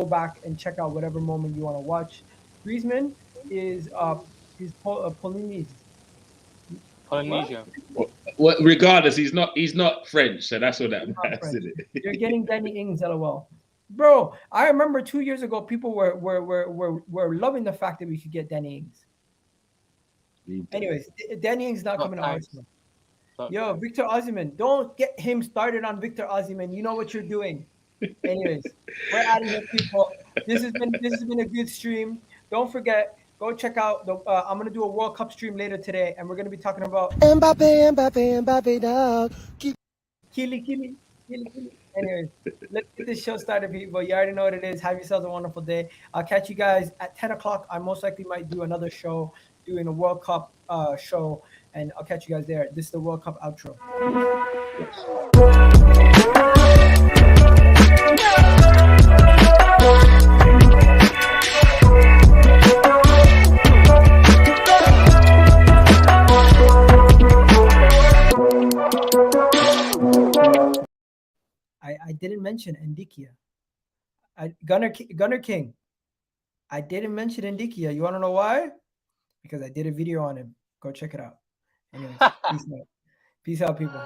back and check out whatever moment you want to watch. Griezmann is Polynesian. Well, regardless, he's not French, so that's what that matters. You're getting Danny Ings, LOL. Bro, I remember 2 years ago, people were loving the fact that we could get Danny Ings. Anyways, Danny Ings not coming to Arsenal. Yo, Victor Osimhen, don't get him started on Victor Osimhen. You know what you're doing. Anyways, we're out of here, people. This has been a good stream. Don't forget, go check out I'm gonna do a World Cup stream later today, and we're gonna be talking about Mbappe, dog. Kili. Anyways, let's get this show started, people. You already know what it is. Have yourselves a wonderful day. I'll catch you guys at 10 o'clock. I most likely might do another show, doing a World Cup show, and I'll catch you guys there. This is the World Cup outro. I didn't mention Nketiah. Gunner King. I didn't mention Nketiah. You want to know why? Because I did a video on him. Go check it out. Anyways, peace out, people.